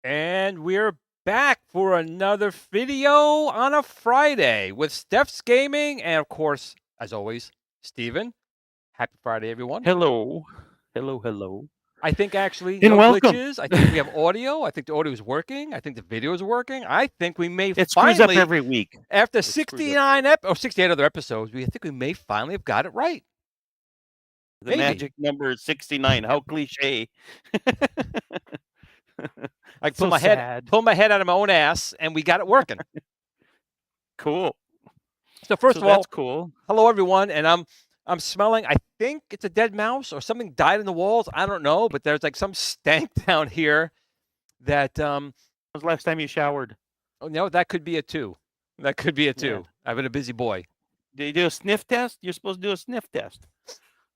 And we're back for another video on a Friday with Steph's Gaming and, of course, as always, Steven. Happy Friday, everyone. Hello. Hello. I think actually And no welcome. glitches. I think we have audio. I think the audio is working. I think the video is working. I think we may It screws up finally, every week. after 69 or 68 other episodes, I think we may finally have got it right. The Maybe. magic number is 69. How cliche. I pull my head out of my own ass, and we got it working. Cool. So first of all, that's cool. Hello everyone, and I'm smelling. I think it's a dead mouse or something died in the walls. I don't know, but there's like some stank down here. That When was the last time you showered? Oh no, that could be it too. That could be it too. Yeah. I've been a busy boy. Did you do a sniff test? You're supposed to do a sniff test.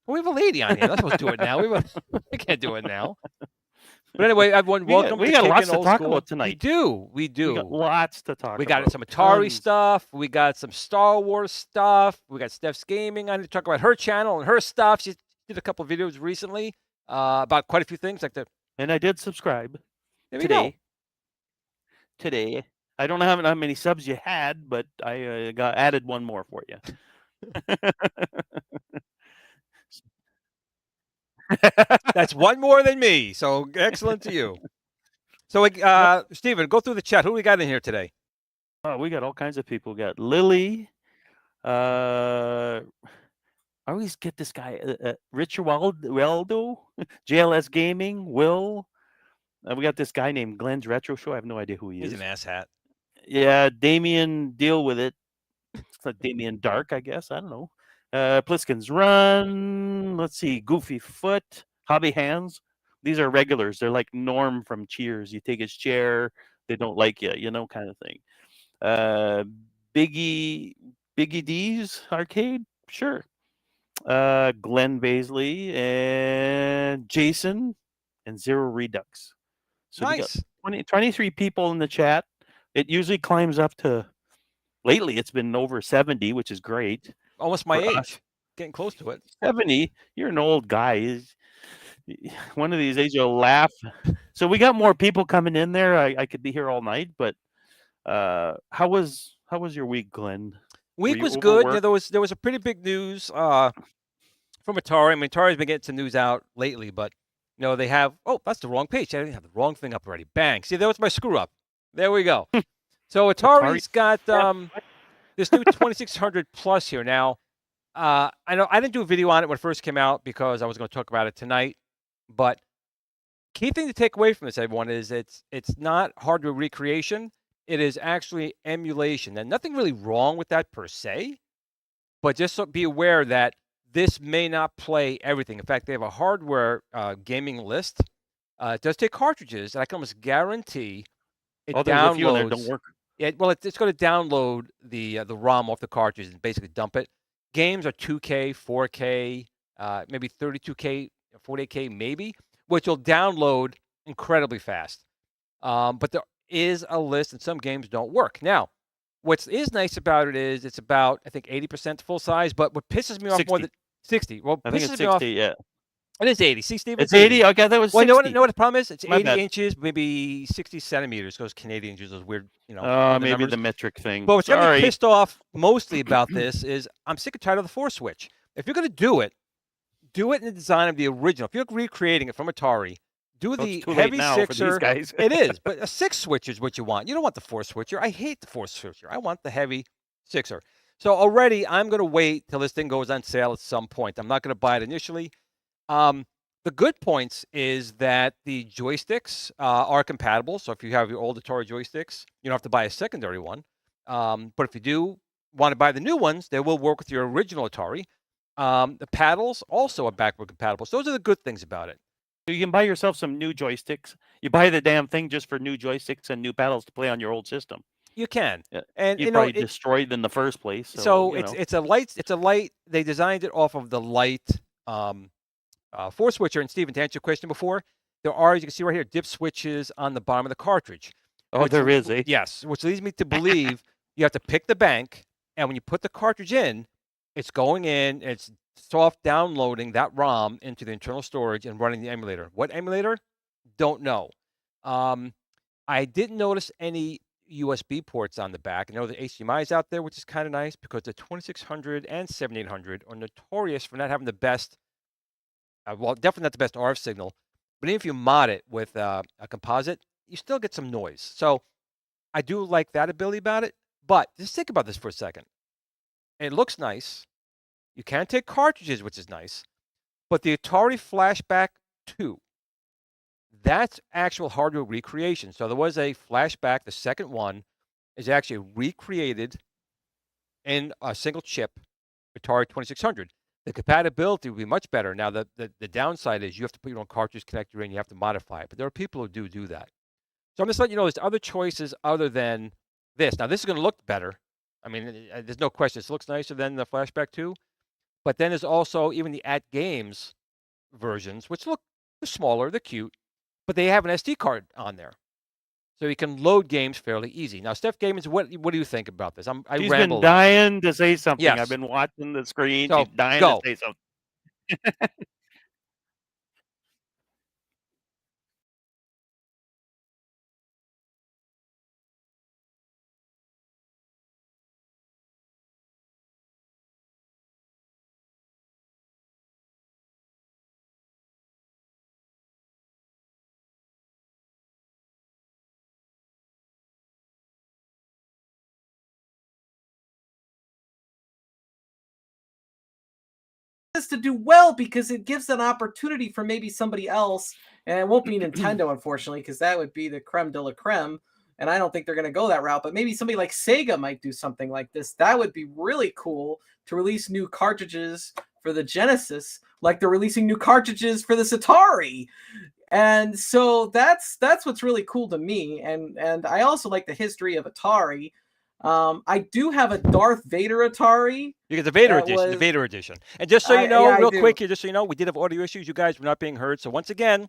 Well, we have a lady on here. Let's supposed to do it now. We can't do it now. But anyway, everyone, welcome. We got lots to talk about tonight. We do. We got lots to talk about. We got some Atari stuff. We got some Star Wars stuff. We got Steph's Gaming. I need to talk about her channel and her stuff. She did a couple of videos recently about quite a few things. And I did subscribe today. I don't know how many subs you had, but I got added one more for you. That's one more than me. So excellent to you. So, Steven, go through the chat. Who we got in here today? Oh, we got all kinds of people. We got Lily. I always get this guy, Richard Waldo, JLS Gaming, Will. We got this guy named Glenn's Retro Show. I have no idea who he is. He's an asshat. Yeah, Damien, deal with it. It's like Damien Dark, I guess. I don't know. Pliskin's Run. Let's see. Goofy Foot. Hobby Hands. These are regulars. They're like Norm from Cheers. You take his chair. They don't like you, kind of thing. Biggie D's Arcade. Sure. Glenn Baisley and Jason and Zero Redux. So nice. We got 23 people in the chat. It usually climbs up to, lately it's been over 70, which is great. Almost my age. Getting close to it. 70, you're an old guy. One of these days you'll laugh. So we got more people coming in there. I could be here all night, but how was your week, Glenn? Week you was good. overworked? There was a pretty big news from Atari. I mean, Atari's been getting some news out lately, but they have. Oh, that's the wrong page. I didn't have the wrong thing up already. Bang! See, that was my screw up. There we go. So Atari's got this new 2600 Plus here now. I know I didn't do a video on it when it first came out because I was going to talk about it tonight. But key thing to take away from this, everyone, is it's not hardware recreation. It is actually emulation, and nothing really wrong with that per se. But just be aware that this may not play everything. In fact, they have a hardware gaming list. It does take cartridges, and I can almost guarantee it there's a few in there downloads. don't work. It's going to download the ROM off the cartridge and basically dump it. Games are 2K, 4K, maybe 32K, 48K, maybe, which will download incredibly fast. But there is a list, and some games don't work. Now, what is nice about it is it's about, I think, 80% full size. But what pisses me off 60. more than 60. Well, I think it's pisses 60. me off. Yeah, It is 80. See, Steve, it's 80. Okay, that was 60. Well, you know what the problem is? It's My 80 bad. inches, maybe 60 centimeters. Those Canadian inches, those weird, maybe numbers. the metric thing. But what's got me Sorry. pissed off mostly about this is I'm sick and tired of the 4 switch. If you're going to do it in the design of the original. If you're recreating it from Atari, do the It's too late heavy now for sixer. these guys. It is, but a 6 switch is what you want. You don't want the 4 switcher. I hate the 4 switcher. I want the heavy sixer. So already I'm going to wait till this thing goes on sale at some point. I'm not going to buy it initially. The good points is that the joysticks are compatible. So if you have your old Atari joysticks, you don't have to buy a secondary one. But if you do want to buy the new ones, they will work with your original Atari. The paddles also are backward compatible. So those are the good things about it. So you can buy yourself some new joysticks. You buy the damn thing just for new joysticks and new paddles to play on your old system. You can, and you probably destroyed in the first place. So it's a light. They designed it off of the light 4 switcher. And Stephen, to answer your question before, there are, as you can see right here, dip switches on the bottom of the cartridge. Oh, there is, eh? Yes, which leads me to believe you have to pick the bank, and when you put the cartridge in, it's going in, it's soft downloading that ROM into the internal storage and running the emulator. What emulator? Don't know. I didn't notice any USB ports on the back. I know the HDMI is out there, which is kind of nice because the 2600 and 7800 are notorious for not having the best, well, definitely not the best RF signal. But even if you mod it with a composite, you still get some noise. So I do like that ability about it. But just think about this for a second. It looks nice. You can take cartridges, which is nice. But the Atari Flashback 2, that's actual hardware recreation. So there was a flashback. The second one is actually recreated in a single chip Atari 2600. The compatibility will be much better. Now, the downside is you have to put your own cartridge connector in. You have to modify it. But there are people who do that. So I'm just letting you know there's other choices other than this. Now, this is going to look better. I mean, there's no question. This looks nicer than the Flashback 2. But then there's also even the At Games versions, which look smaller. They're cute. But they have an SD card on there. So you can load games fairly easy. Now, Steph Gamins, what do you think about this? She's been dying to say something. Yes. I've been watching the screen. So, she's dying to say something. To do well because it gives an opportunity for maybe somebody else, and it won't be Nintendo, unfortunately, because that would be the creme de la creme, and I don't think they're going to go that route. But maybe somebody like Sega might do something like this. That would be really cool to release new cartridges for the Genesis, like they're releasing new cartridges for the Atari. And so that's what's really cool to me. And I also like the history of Atari. I do have a Darth Vader Atari. You get the Vader edition, the Vader edition. And just so you know, real quick here, just so you know, we did have audio issues. You guys were not being heard. So once again,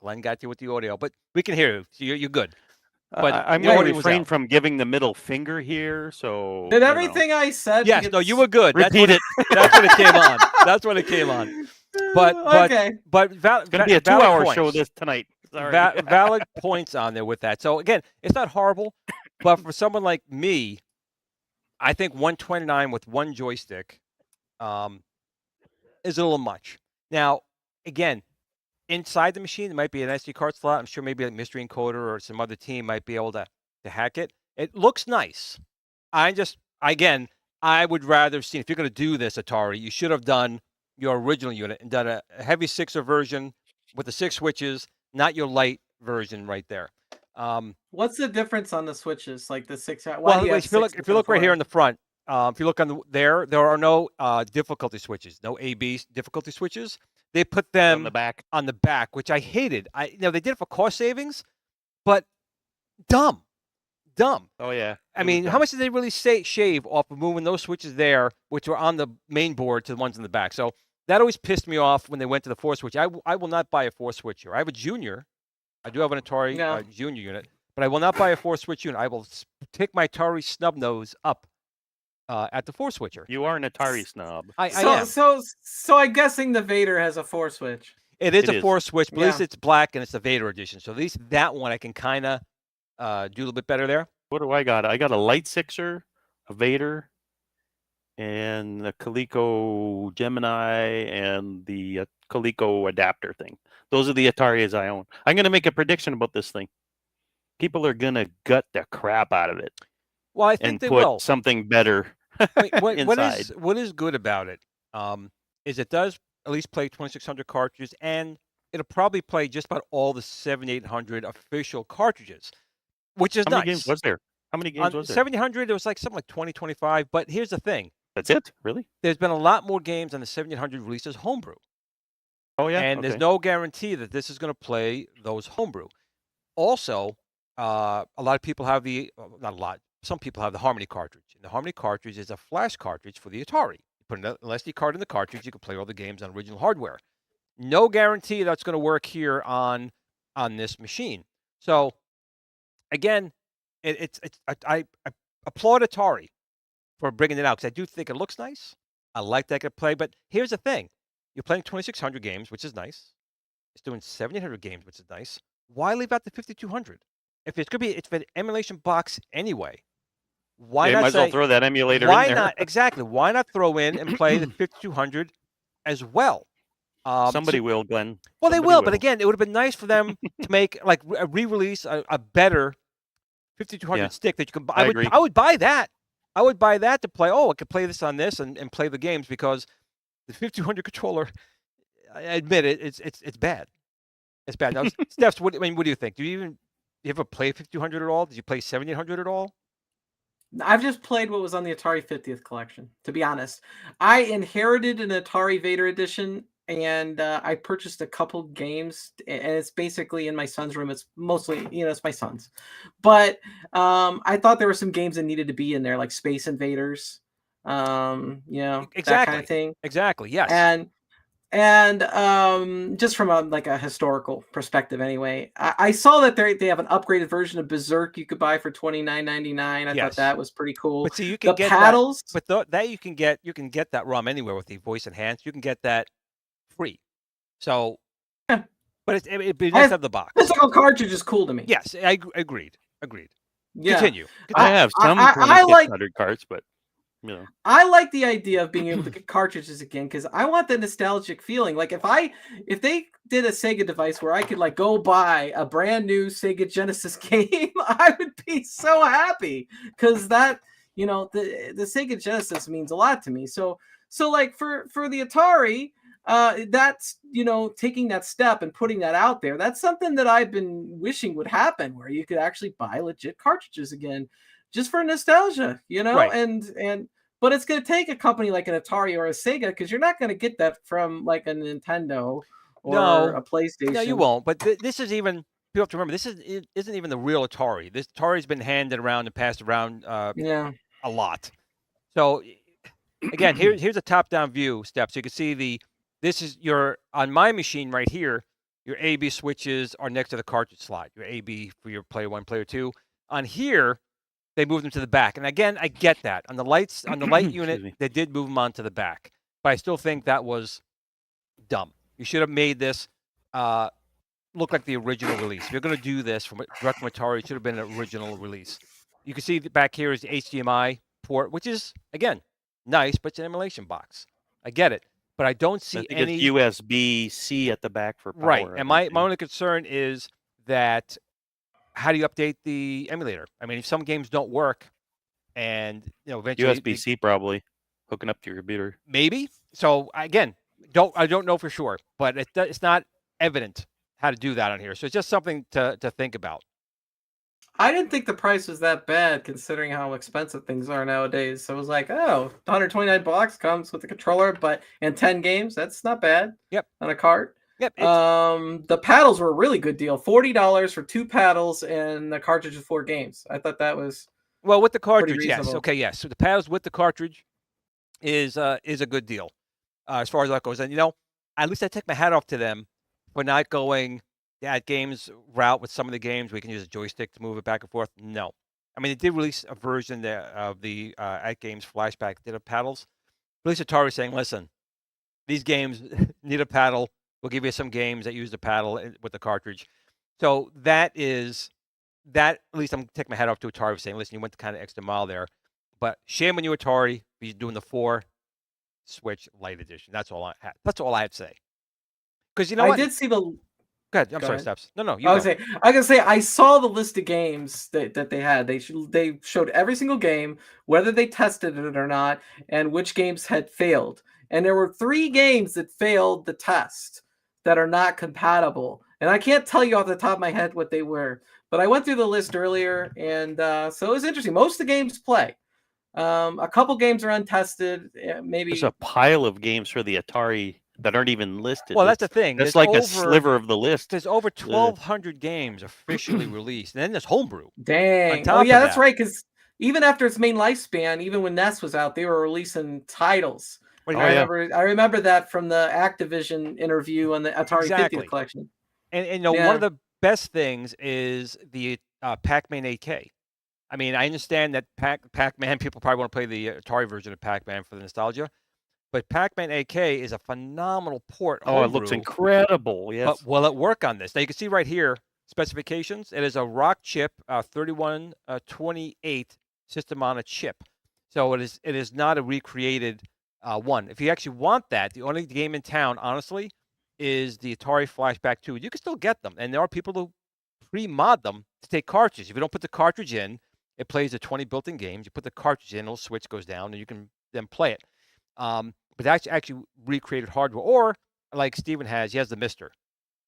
Glenn got you with the audio, but we can hear you. So you're good. But I'm going to refrain from giving the middle finger here. So did everything I said? Yes, no, you were good. Repeat it. That's when it came on. That's when it came on. But Okay. but It's going to be a 2-hour show points. this tonight. Sorry. Valid points on there with that. So again, it's not horrible, but for someone like me, I think 129 with one joystick is a little much. Now, again, inside the machine, there might be an SD card slot. I'm sure maybe a Mystery Encoder or some other team might be able to hack it. It looks nice. I would rather have seen, if you're going to do this, Atari, you should have done your original unit and done a heavy 6er version with the 6 switches, not your light version right there. What's the difference on the switches? Like the 6. Why Well, do you have if you look, 6 right here in the front, if you look on there are no difficulty switches, no A/B difficulty switches. They put them on the back, which I hated. They did it for cost savings, but dumb. Oh yeah. I mean, how much did they really shave off of moving those switches there, which were on the main board, to the ones in the back? So that always pissed me off when they went to the 4 switch. I will not buy a 4 switch here. I have a Junior. I do have an Atari Junior unit, but I will not buy a 4 switch unit. I will take my Atari snub nose up at the 4 switcher. You are an Atari snob. I am. So I'm guessing the Vader has a 4 switch. It is a 4 switch, but at least it's black and it's the Vader edition. So at least that one I can kind of do a little bit better there. What do I got? I got a Light 6er, a Vader, and the Coleco Gemini, and the Coleco adapter thing. Those are the Ataris I own. I'm going to make a prediction about this thing. People are going to gut the crap out of it. Well, I think they put will. Something better inside. What is good about it is it does at least play 2600 cartridges, and it'll probably play just about all the 7800 official cartridges, which is nice. How many games was there? How many games was there? 7800, it was like something like 20, 25. But here's the thing. That's it? Really? There's been a lot more games on the 7800 released as homebrew. Oh, yeah? And there's no guarantee that this is going to play those homebrew. Also, a lot of people have not a lot, some people have the Harmony cartridge. And the Harmony cartridge is a flash cartridge for the Atari. You put an SD card in the cartridge, you can play all the games on original hardware. No guarantee that's going to work here on this machine. So, again, I applaud Atari for bringing it out, because I do think it looks nice. I like that I could play, but here's the thing. You're playing 2600 games, which is nice. It's doing 7800 games, which is nice. Why leave out the 5200? If it's going to be, it's an emulation box anyway. Why not might as well throw that emulator in there? Not? Exactly. Why not throw in and play the 5200 as well? Somebody will, Glenn. Well, they will, but again, it would have been nice for them to make like a re-release, a better 5200 stick that you can buy. I would buy that. I would buy that to play. Oh, I could play this on this and play the games, because the 5200 controller, I admit it, it's bad. It's bad. Now, Steph, what do you think? Do you ever play 5200 at all? Did you play 7800 at all? I've just played what was on the Atari 50th collection, to be honest. I inherited an Atari Vader edition, and I purchased a couple games, and it's basically in my son's room. It's mostly, it's my son's. But I thought there were some games that needed to be in there, like Space Invaders, exactly. that kind of thing. Exactly, yes. And just from a historical perspective, anyway, I saw that they have an upgraded version of Berserk you could buy for $29.99. I thought that was pretty cool. But see, you can get paddles. That you can get that ROM anywhere with the voice enhanced. You can get that free. So, but it'd be nice to have the box. Physical cartridge is cool to me. Yes, I agreed. Yeah. Continue. I have some 2600 cards, but. I like the idea of being able to get cartridges again, because I want the nostalgic feeling. Like if they did a Sega device where I could go buy a brand new Sega Genesis game, I would be so happy, because that the Sega Genesis means a lot to me. So like for the Atari, that's taking that step and putting that out there. That's something that I've been wishing would happen, where you could actually buy legit cartridges again, just for nostalgia, right. and but it's going to take a company like an Atari or a Sega, because you're not going to get that from like a Nintendo or a PlayStation. No, you won't. But this is even, people have to remember, this isn't even the real Atari. This Atari's been handed around and passed around a lot. So again, here's a top-down view, Steph. So you can see this is on my machine right here, your A/B switches are next to the cartridge slot. Your A/B for your player 1, player 2. On here, they moved them to the back. And again, I get that. On the light unit, they did move them onto the back. But I still think that was dumb. You should have made this look like the original release. If you're going to do this direct from Atari, it should have been an original release. You can see back here is the HDMI port, which is, again, nice, but it's an emulation box. I get it. But I don't see any... it's USB-C at the back for power. Right. And my only concern is that how do you update the emulator? I mean, if some games don't work and, eventually... USB-C probably, hooking up to your computer. Maybe. So, again, I don't know for sure, but it's not evident how to do that on here. So it's just something to think about. I didn't think the price was that bad considering how expensive things are nowadays. So I was like, oh, $129 comes with the controller, and 10 games. That's not bad. Yep. On a cart. Yep. The paddles were a really good deal. $40 for 2 paddles and the cartridge of 4 games. I thought that was with the cartridge, yes. reasonable. Okay, yes. So the paddles with the cartridge is a good deal as far as that goes. And at least I take my hat off to them for not going that games route with some of the games. We can use a joystick to move it back and forth. No, I mean, they did release a version of the at games flashback did have paddles. At least Atari saying, listen, these games need a paddle. We'll give you some games that use the paddle with the cartridge. So at least I'm taking my hat off to Atari for saying, listen, you went the kind of extra mile there. But shame on you, Atari, for doing the 4 Switch Lite Edition. That's all I had to say. Because I did see the... Go ahead. I'm sorry, Steps. No. I was gonna say I saw the list of games that they had. They showed every single game, whether they tested it or not, and which games had failed. And there were 3 games that failed the test that are not compatible. And I can't tell you off the top of my head what they were, but I went through the list earlier, and so it was interesting. Most of the games play. A couple games are untested. Maybe there's a pile of games for the Atari that aren't even listed. Well, that's the thing. It's like a sliver of the list. There's over 1,200 games officially released, and then there's homebrew. Dang. Oh, yeah, that's right. Because even after its main lifespan, even when NES was out, they were releasing titles. I remember that from the Activision interview on the Atari 50 collection. And one of the best things is the Pac-Man 8K. I mean, I understand that Pac-Man, people probably want to play the Atari version of Pac-Man for the nostalgia. But Pac-Man 8K is a phenomenal port. Oh, it looks incredible. Yes. But will it work on this? Now, you can see right here, specifications. It is a Rock chip 3128 system on a chip. So it is not a recreated one. If you actually want that, the only game in town, honestly, is the Atari Flashback 2. You can still get them. And there are people who pre-mod them to take cartridges. If you don't put the cartridge in, it plays the 20 built-in games. You put the cartridge in, a little switch goes down, and you can then play it. But that's actually recreated hardware. Or, like Steven has, he has the Mister.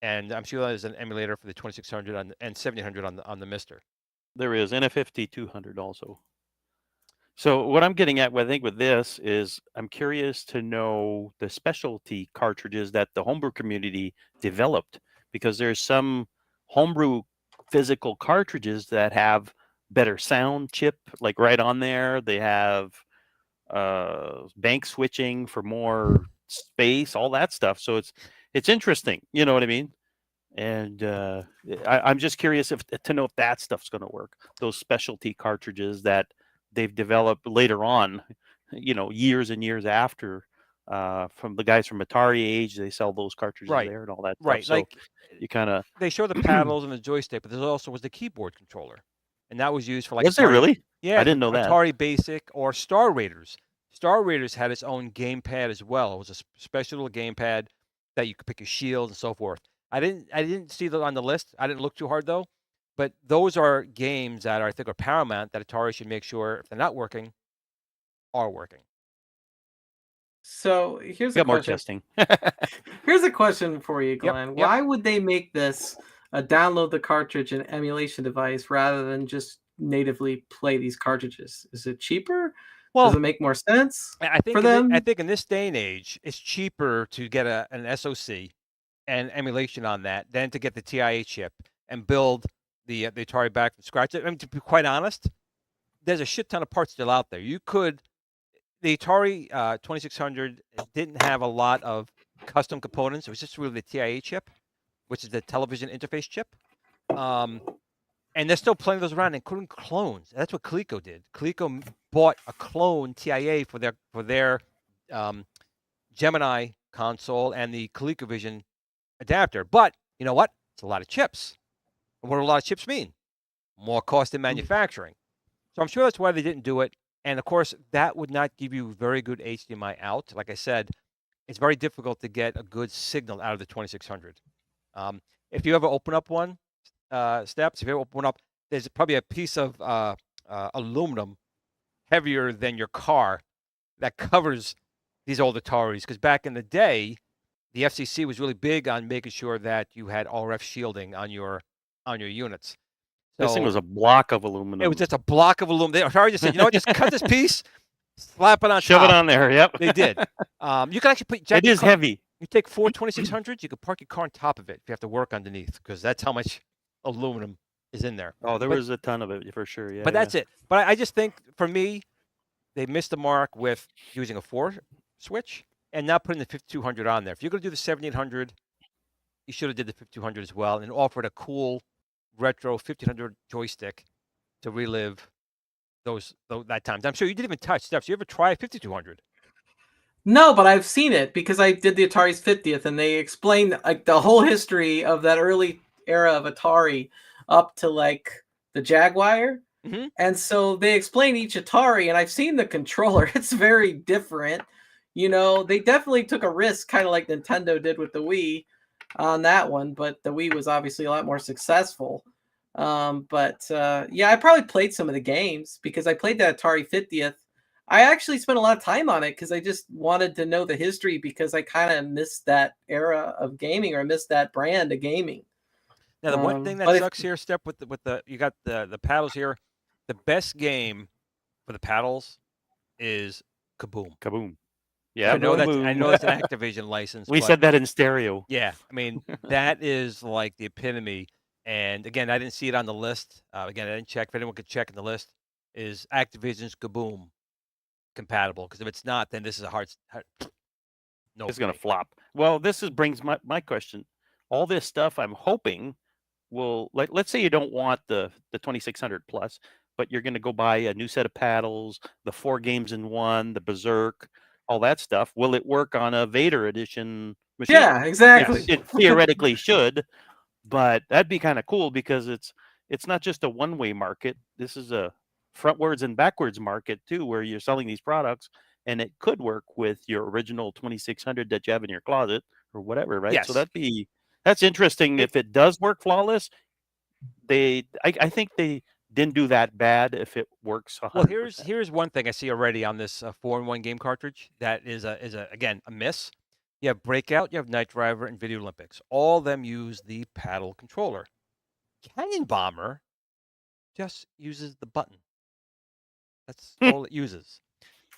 And I'm sure there's an emulator for the 2600 and 1700 on the Mister. There is, and a 5200 also. So what I'm getting at, I think, with this is I'm curious to know the specialty cartridges that the homebrew community developed, because there's some homebrew physical cartridges that have better sound chip, like right on there. They have bank switching for more space, all that stuff. So it's interesting, you know what I mean? And I'm just curious to know if that stuff's going to work. Those specialty cartridges that they've developed later on, years and years after, from the guys from Atari age, they sell those cartridges there and all that stuff. Right, so like you kind of they show the paddles and the joystick, but there also was the keyboard controller, and that was used for like. Was there really? Yeah, I didn't know that. Atari Basic or Star Raiders. Star Raiders had its own gamepad as well. It was a special little gamepad that you could pick your shield and so forth. I didn't see that on the list. I didn't look too hard though. But those are games that I think are paramount that Atari should make sure, if they're not working, are working. So here's a question. More testing. Here's a question for you, Glenn. Yep. Why would they make this a download the cartridge and emulation device rather than just natively play these cartridges? Is it cheaper? Well, does it make more sense I think for them? I think in this day and age, it's cheaper to get an SoC and emulation on that than to get the TIA chip and build the Atari back from scratch. I mean, to be quite honest, there's a shit ton of parts still out there. The Atari 2600 didn't have a lot of custom components. It was just really the TIA chip, which is the television interface chip. And there's still plenty of those around, including clones. That's what Coleco did. Coleco bought a clone TIA for their Gemini console and the ColecoVision adapter. But you know what? It's a lot of chips. And what do a lot of chips mean? More cost in manufacturing. So I'm sure that's why they didn't do it. And of course, that would not give you very good HDMI out. Like I said, it's very difficult to get a good signal out of the 2600. If you ever open up one, Steps, if you ever open one up, there's probably a piece of aluminum heavier than your car that covers these old Ataris. Because back in the day, the FCC was really big on making sure that you had RF shielding on your units. This thing was a block of aluminum. It was just a block of aluminum. Atari just said, you know what, just cut this piece, slap it on Shove top. it on there. Yep. They did. You can actually put. It is heavy. You take 4 2600s, you could park your car on top of it if you have to work underneath, because that's how much aluminum is in there. Oh, there was a ton of it for sure. Yeah. But that's it. But I just think, for me, they missed the mark with using a 4 switch and not putting the 5200 on there. If you're going to do the 7800, you should have did the 5200 as well and offered a cool retro 1500 joystick to relive that times. I'm sure you didn't even touch Steps. You ever try 5200? No, but I've seen it because I did the Atari's 50th, and they explained like the whole history of that early era of Atari up to like the Jaguar. Mm-hmm. And so they explain each Atari, and I've seen the controller. It's very different. You know, they definitely took a risk, kind of like Nintendo did with the Wii on that one, but the Wii was obviously a lot more successful. Yeah, I probably played some of the games because I played that Atari 50th. I actually spent a lot of time on it because I just wanted to know the history, because I kind of missed that era of gaming, or missed that brand of gaming. Now, the one thing that sucks here, Step, with the you got the paddles here. The best game for the paddles is Kaboom. Kaboom. Yeah, I know it's an Activision license. We said that in stereo. Yeah, I mean, that is like the epitome. And again, I didn't see it on the list. Again, I didn't check. If anyone could check in the list, is Activision's Kaboom compatible? Because if it's not, then this is a hard no. It's going to flop. Well, brings my question. All this stuff, I'm hoping will, like, let's say you don't want the 2600 plus, but you're going to go buy a new set of paddles, the 4 games in 1, the Berserk, all that stuff. Will it work on a Vader edition machine? Yeah, exactly. It theoretically should, but that'd be kind of cool, because it's not just a one-way market. This is a frontwards and backwards market too, where you're selling these products, and it could work with your original 2600 that you have in your closet or whatever, right? Yes. So that's interesting. If it does work flawless, I think they didn't do that bad if it works 100%. Well, here's one thing I see already on this 4-in-1 game cartridge that is again a miss. You have Breakout, you have Night Driver, and Video Olympics. All of them use the paddle controller. Canyon Bomber just uses the button. That's all it uses.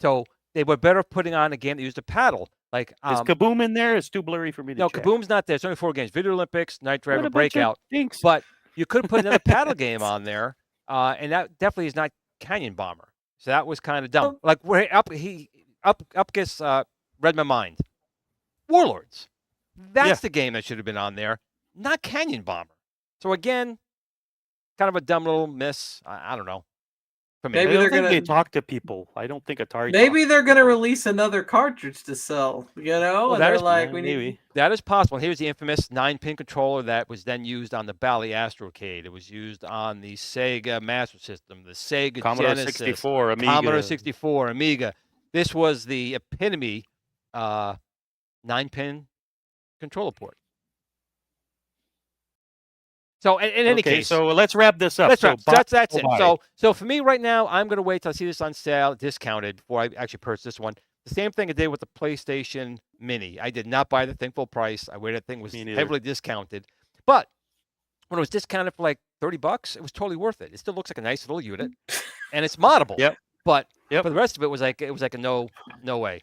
So they were better putting on a game that used a paddle. Like is Kaboom in there? It's too blurry for me to check. Kaboom's not there. It's only 4 games: Video Olympics, Night Driver, Breakout. Thanks. But you could have put another paddle game on there, and that definitely is not Canyon Bomber. So that was kind of dumb. Like where Upkiss read my mind. Warlords. That's the game that should have been on there, not Canyon Bomber. So again, kind of a dumb little miss. I don't know. For me. Maybe they're going to talk to people. I don't think Atari. Maybe they're going to release another cartridge to sell. You know, well, and they're like, maybe that is possible. And here's the infamous 9-pin controller that was then used on the Bally Astrocade. It was used on the Sega Master System, the Sega Commodore Genesis, 64, Amiga. Commodore 64, Amiga. This was the epitome 9-pin controller port. So in any case, so let's wrap this up. That's it. So for me right now, I'm going to wait till I see this on sale, discounted, before I actually purchase this one. The same thing I did with the PlayStation Mini. I did not buy the thing full price. I waited. That thing was heavily discounted. But when it was discounted for like $30, it was totally worth it. It still looks like a nice little unit, and it's moddable. Yep. But for the rest of it, it was like a no way.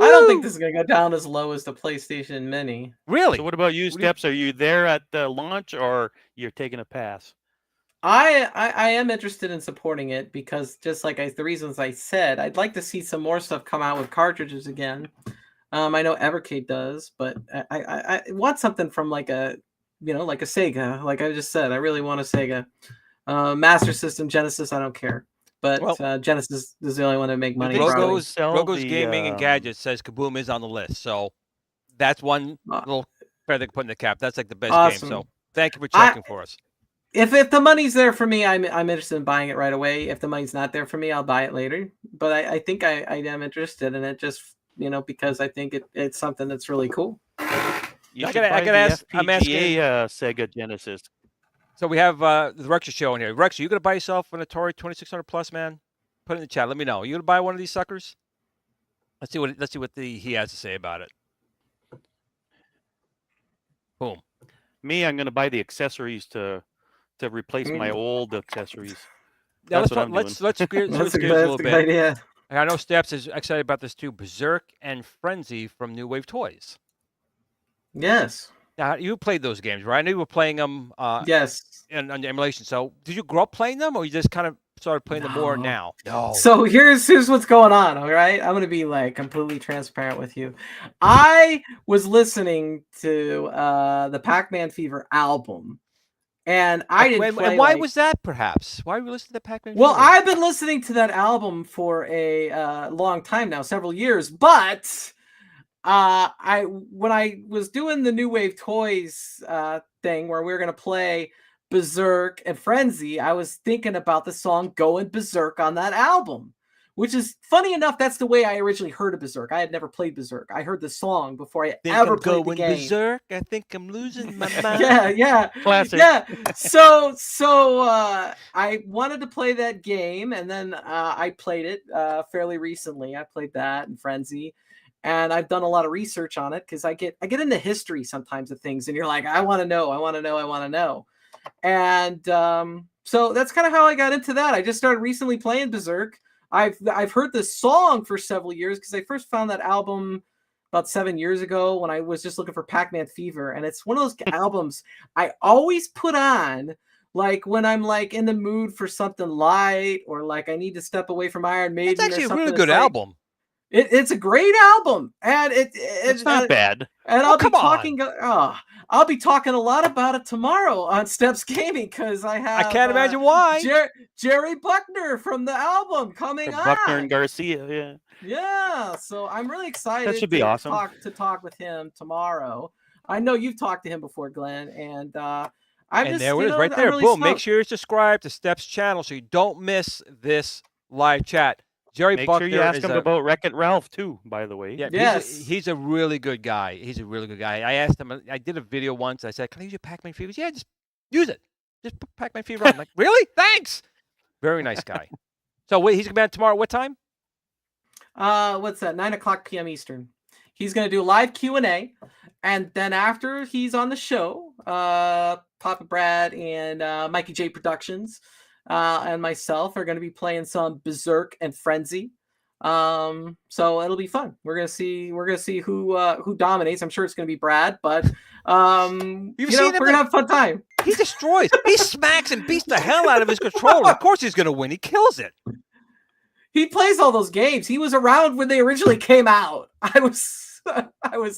I don't think this is going to go down as low as the PlayStation Mini. Really? So what about you, Steps? Are you there at the launch, or you're taking a pass? I am interested in supporting it, because just like the reasons I said, I'd like to see some more stuff come out with cartridges again. I know Evercade does, but I want something from like a Sega. Like I just said, I really want a Sega. Master System, Genesis, I don't care. but Well, Genesis is the only one that make money. they Probably. Rogo's sell Rogo's the, Gaming and Gadgets says Kaboom is on the list, so that's one Uh, little feather they can put in the cap. That's like the best game. Awesome. So thank you for I- checking for us. If the money's there for me, I'm interested in buying it right away. If the money's not there for me, I'll buy it later. But I think I am interested in it, just because I think it's something that's really cool. You I should gotta- I buy gotta the ask- I'm asking- FPGA Sega Genesis. So we have the Rexer show in here. Rex, are you gonna buy yourself an Atari 2600 plus, man? Put it in the chat. Let me know. You gonna buy one of these suckers? Let's see what he has to say about it. Boom. Me, I'm going to buy the accessories to replace my Mm. old accessories. Now That's what I'm doing. let's gear, switch gears a That's little a good bit. idea. I know Steps is excited about this too. Berserk and Frenzy from New Wave Toys. Yes. Now you played those games, right? I knew you were playing them Yes. on the emulation. So did you grow up playing them, or you just kind of started playing them more No. now? No. So here's what's going on. All right, I'm gonna be like completely transparent with you. I was listening to the Pac-Man Fever album, and I didn't play. And why was that? Perhaps why were you listening to Pac-Man? Well, Fever? I've been listening to that album for a long time now, several years. But when I was doing the New Wave Toys thing where we were gonna play Berserk and Frenzy, I was thinking about the song Going Berserk on that album, which is funny enough. That's the way I originally heard of Berserk. I had never played Berserk. I heard the song before I ever played the game. Berserk. I think I'm losing my mind. Yeah. Classic. Yeah. So I wanted to play that game, and then I played it fairly recently. I played that and Frenzy. And I've done a lot of research on it because I get into history sometimes of things, and you're like, I want to know. And so that's kind of how I got into that. I just started recently playing Berserk. I've heard this song for several years because I first found that album about 7 years ago when I was just looking for Pac-Man Fever, and it's one of those albums I always put on like when I'm like in the mood for something light, or like I need to step away from Iron Maiden. It's actually or a something. really good It's like, album. It's a great album, and It's not bad. And Oh, I'll be come on. talking. I'll be talking a lot about it tomorrow on Steps Gaming because I have. I can't imagine why. Jerry Buckner from the album coming on. Buckner and Garcia, yeah. Yeah, so I'm really excited. That should be awesome. To talk with him tomorrow. I know you've talked to him before, Glenn, and I'm And just, there it is, know, right I'm there. really Boom. Make stoked. sure you're subscribed to Steps channel so you don't miss this live chat. Jerry Make Buckner sure you ask is him about Wreck-It Ralph too, by the way. Yeah, Yes. he's a really good guy. He's a really good guy. I asked him. I did a video once. I said, "Can I use your Pac-Man Fever?" He goes, yeah, just use it. Just put Pac-Man Fever on. I'm like, really? Thanks. Very nice guy. So wait, he's gonna be on tomorrow. What time? What's that? 9:00 p.m. Eastern. He's gonna do live Q&A, and then after he's on the show, Papa Brad and Mikey J Productions and myself are gonna be playing some Berserk and Frenzy. So it'll be fun. We're gonna see who dominates. I'm sure it's gonna be Brad, but we're gonna have a fun time. He destroys. He smacks and beats the hell out of his controller. Of course, he's gonna win. He kills it. He plays all those games. He was around when they originally came out. I was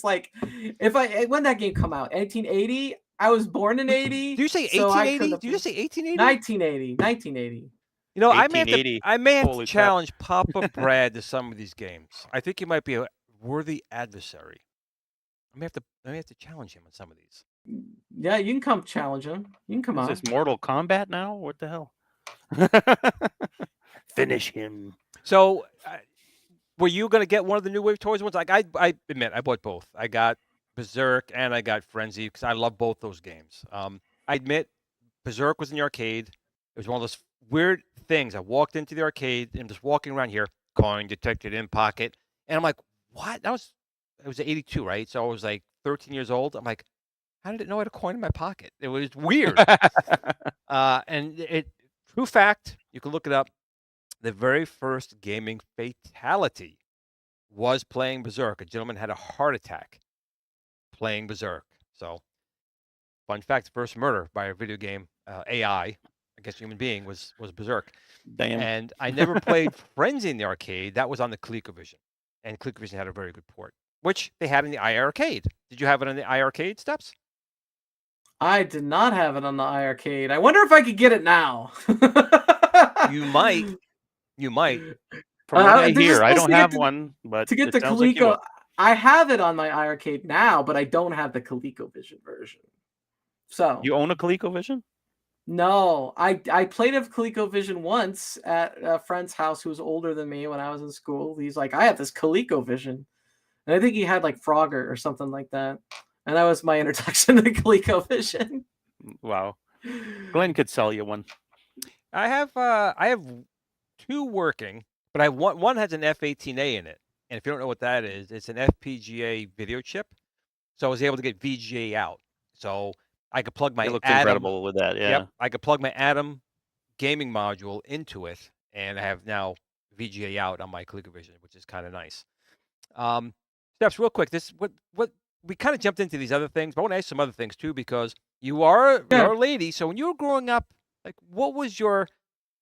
like, when that game come out? 1980. I was born in 80. Do you say 1880? Do you just say 1880? 1980. You know, I 1880. may have to Holy crap. challenge Papa Brad to some of these games. I think he might be a worthy adversary. I may have to challenge him on some of these. Yeah, you can come challenge him. You can come on. Is this Mortal Kombat now? What the hell? Finish him. So, were you going to get one of the New Wave Toys ones? Like, I admit, I bought both. I got Berserk and I got Frenzy because I love both those games. I admit, Berserk was in the arcade. It was one of those weird things. I walked into the arcade and just walking around here, coin detected in pocket. And I'm like, what? It was 82, right? So I was like 13 years old. I'm like, how did it know I had a coin in my pocket? It was weird. And true fact, you can look it up. The very first gaming fatality was playing Berserk. A gentleman had a heart attack playing Berserk. So, fun fact, the first murder by a video game AI against a human being was Berserk. Damn. And I never played Frenzy in the arcade. That was on the ColecoVision. And ColecoVision had a very good port, which they had in the iArcade. Did you have it on the iArcade, Steps? I did not have it on the iArcade. I wonder if I could get it now. You might. You might. From what I they're hear, I supposed don't to get have the- one, but To get it the sounds like you Coleco, will. I have it on my iArcade now, but I don't have the ColecoVision version. So You own a ColecoVision? no, I played a ColecoVision once at a friend's house who was older than me when I was in school. He's like, I have this ColecoVision, and I think he had like Frogger or something like that, and that was my introduction to ColecoVision. Wow. Glenn could sell you one. I have 2 working, but one has an F18A in it. And if you don't know what that is, it's an FPGA video chip. So I was able to get VGA out. So I could plug my It looks Atom. incredible with that. Yeah. Yep, I could plug my Atom gaming module into it, and I have now VGA out on my ColecoVision, which is kind of nice. Steps, real quick. This what we kind of jumped into these other things, but I want to ask some other things too, because you're a lady. So when you were growing up, like, what was your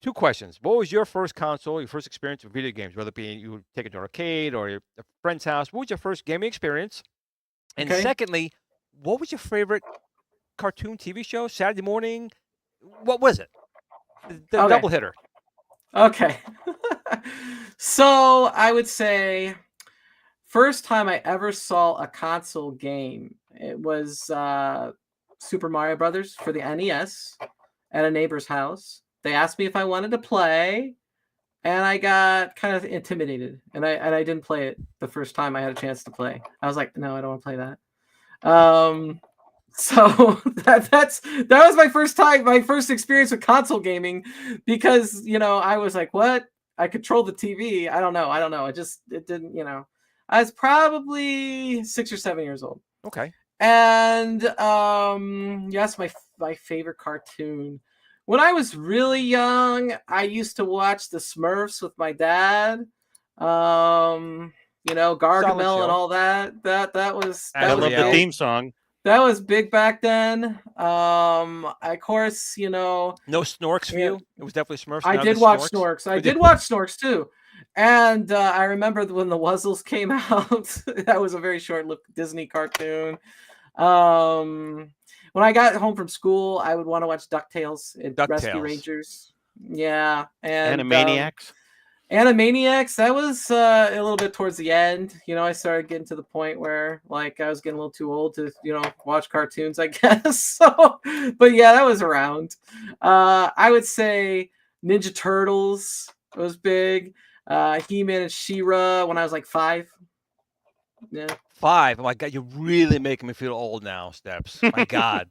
2 questions? What was your first console, your first experience with video games, whether it be you would take it to an arcade or a friend's house? What was your first gaming experience? And Okay. secondly, what was your favorite cartoon TV show? Saturday morning? What was it? The Okay. double hitter. Okay. So I would say first time I ever saw a console game, it was Super Mario Brothers for the NES at a neighbor's house. They asked me if I wanted to play, and I got kind of intimidated, and I didn't play it the first time I had a chance to play. I was like, no, I don't want to play that. So that was my first experience with console gaming, because I was like, what? I controlled the TV. I don't know. It didn't. I was probably 6 or 7 years old. Okay. And yes, my favorite cartoon. When I was really young, I used to watch the Smurfs with my dad. Gargamel and all that. That was. I love the big. theme song. That was big back then. Of course, No Snorks for you? It was definitely Smurfs. I did watch Snorks. I did watch Snorks too. And I remember when the Wuzzles came out. That was a very short-lived Disney cartoon. When I got home from school, I would want to watch DuckTales and Rescue Rangers. Yeah, and Animaniacs. Animaniacs, that was a little bit towards the end. I started getting to the point where I was getting a little too old to, watch cartoons, I guess. So, but yeah, that was around. I would say Ninja Turtles was big. He-Man and She-Ra when I was like 5. Yeah. 5. Oh my God, you're really making me feel old now, Steps. My God.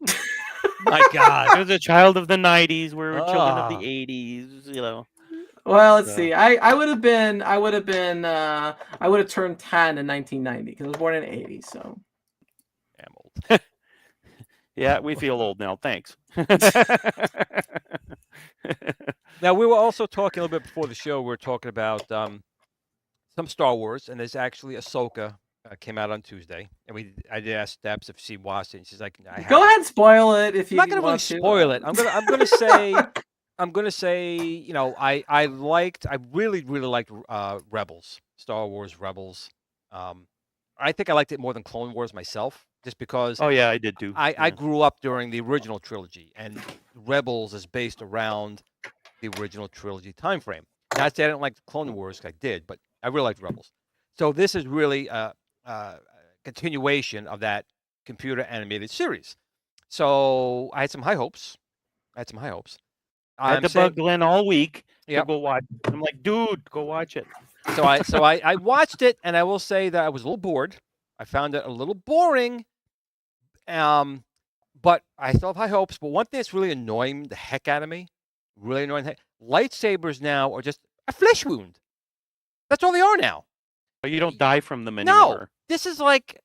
My God. I was a child of the 90s. We were children of the 80s, Well, let's see. I would have turned 10 in 1990 because I was born in 80. So I'm old. Yeah, we feel old now. Thanks. Now, we were also talking a little bit before the show. We were talking about some Star Wars, and there's actually Ahsoka came out on Tuesday, and I did ask Steps if she watched it, and she's like, "Go ahead and spoil it if you." I'm not going to really spoil it. I'm gonna say. I'm gonna say, I really liked Rebels, Star Wars Rebels. I think I liked it more than Clone Wars myself, just because. Oh yeah, I did too. I grew up during the original trilogy, and Rebels is based around the original trilogy time frame. Not that I didn't like the Clone Wars, I did, but I really liked Rebels. So this is really a continuation of that computer animated series. So I had some high hopes. I had to bug Glenn all week to go watch it. I'm like, dude, go watch it. So I watched it, and I will say that I was a little bored. I found it a little boring. But I still have high hopes. But one thing that's really annoying the heck out of me, lightsabers now are just a flesh wound. That's all they are now. But you don't die from them anymore. No, this is like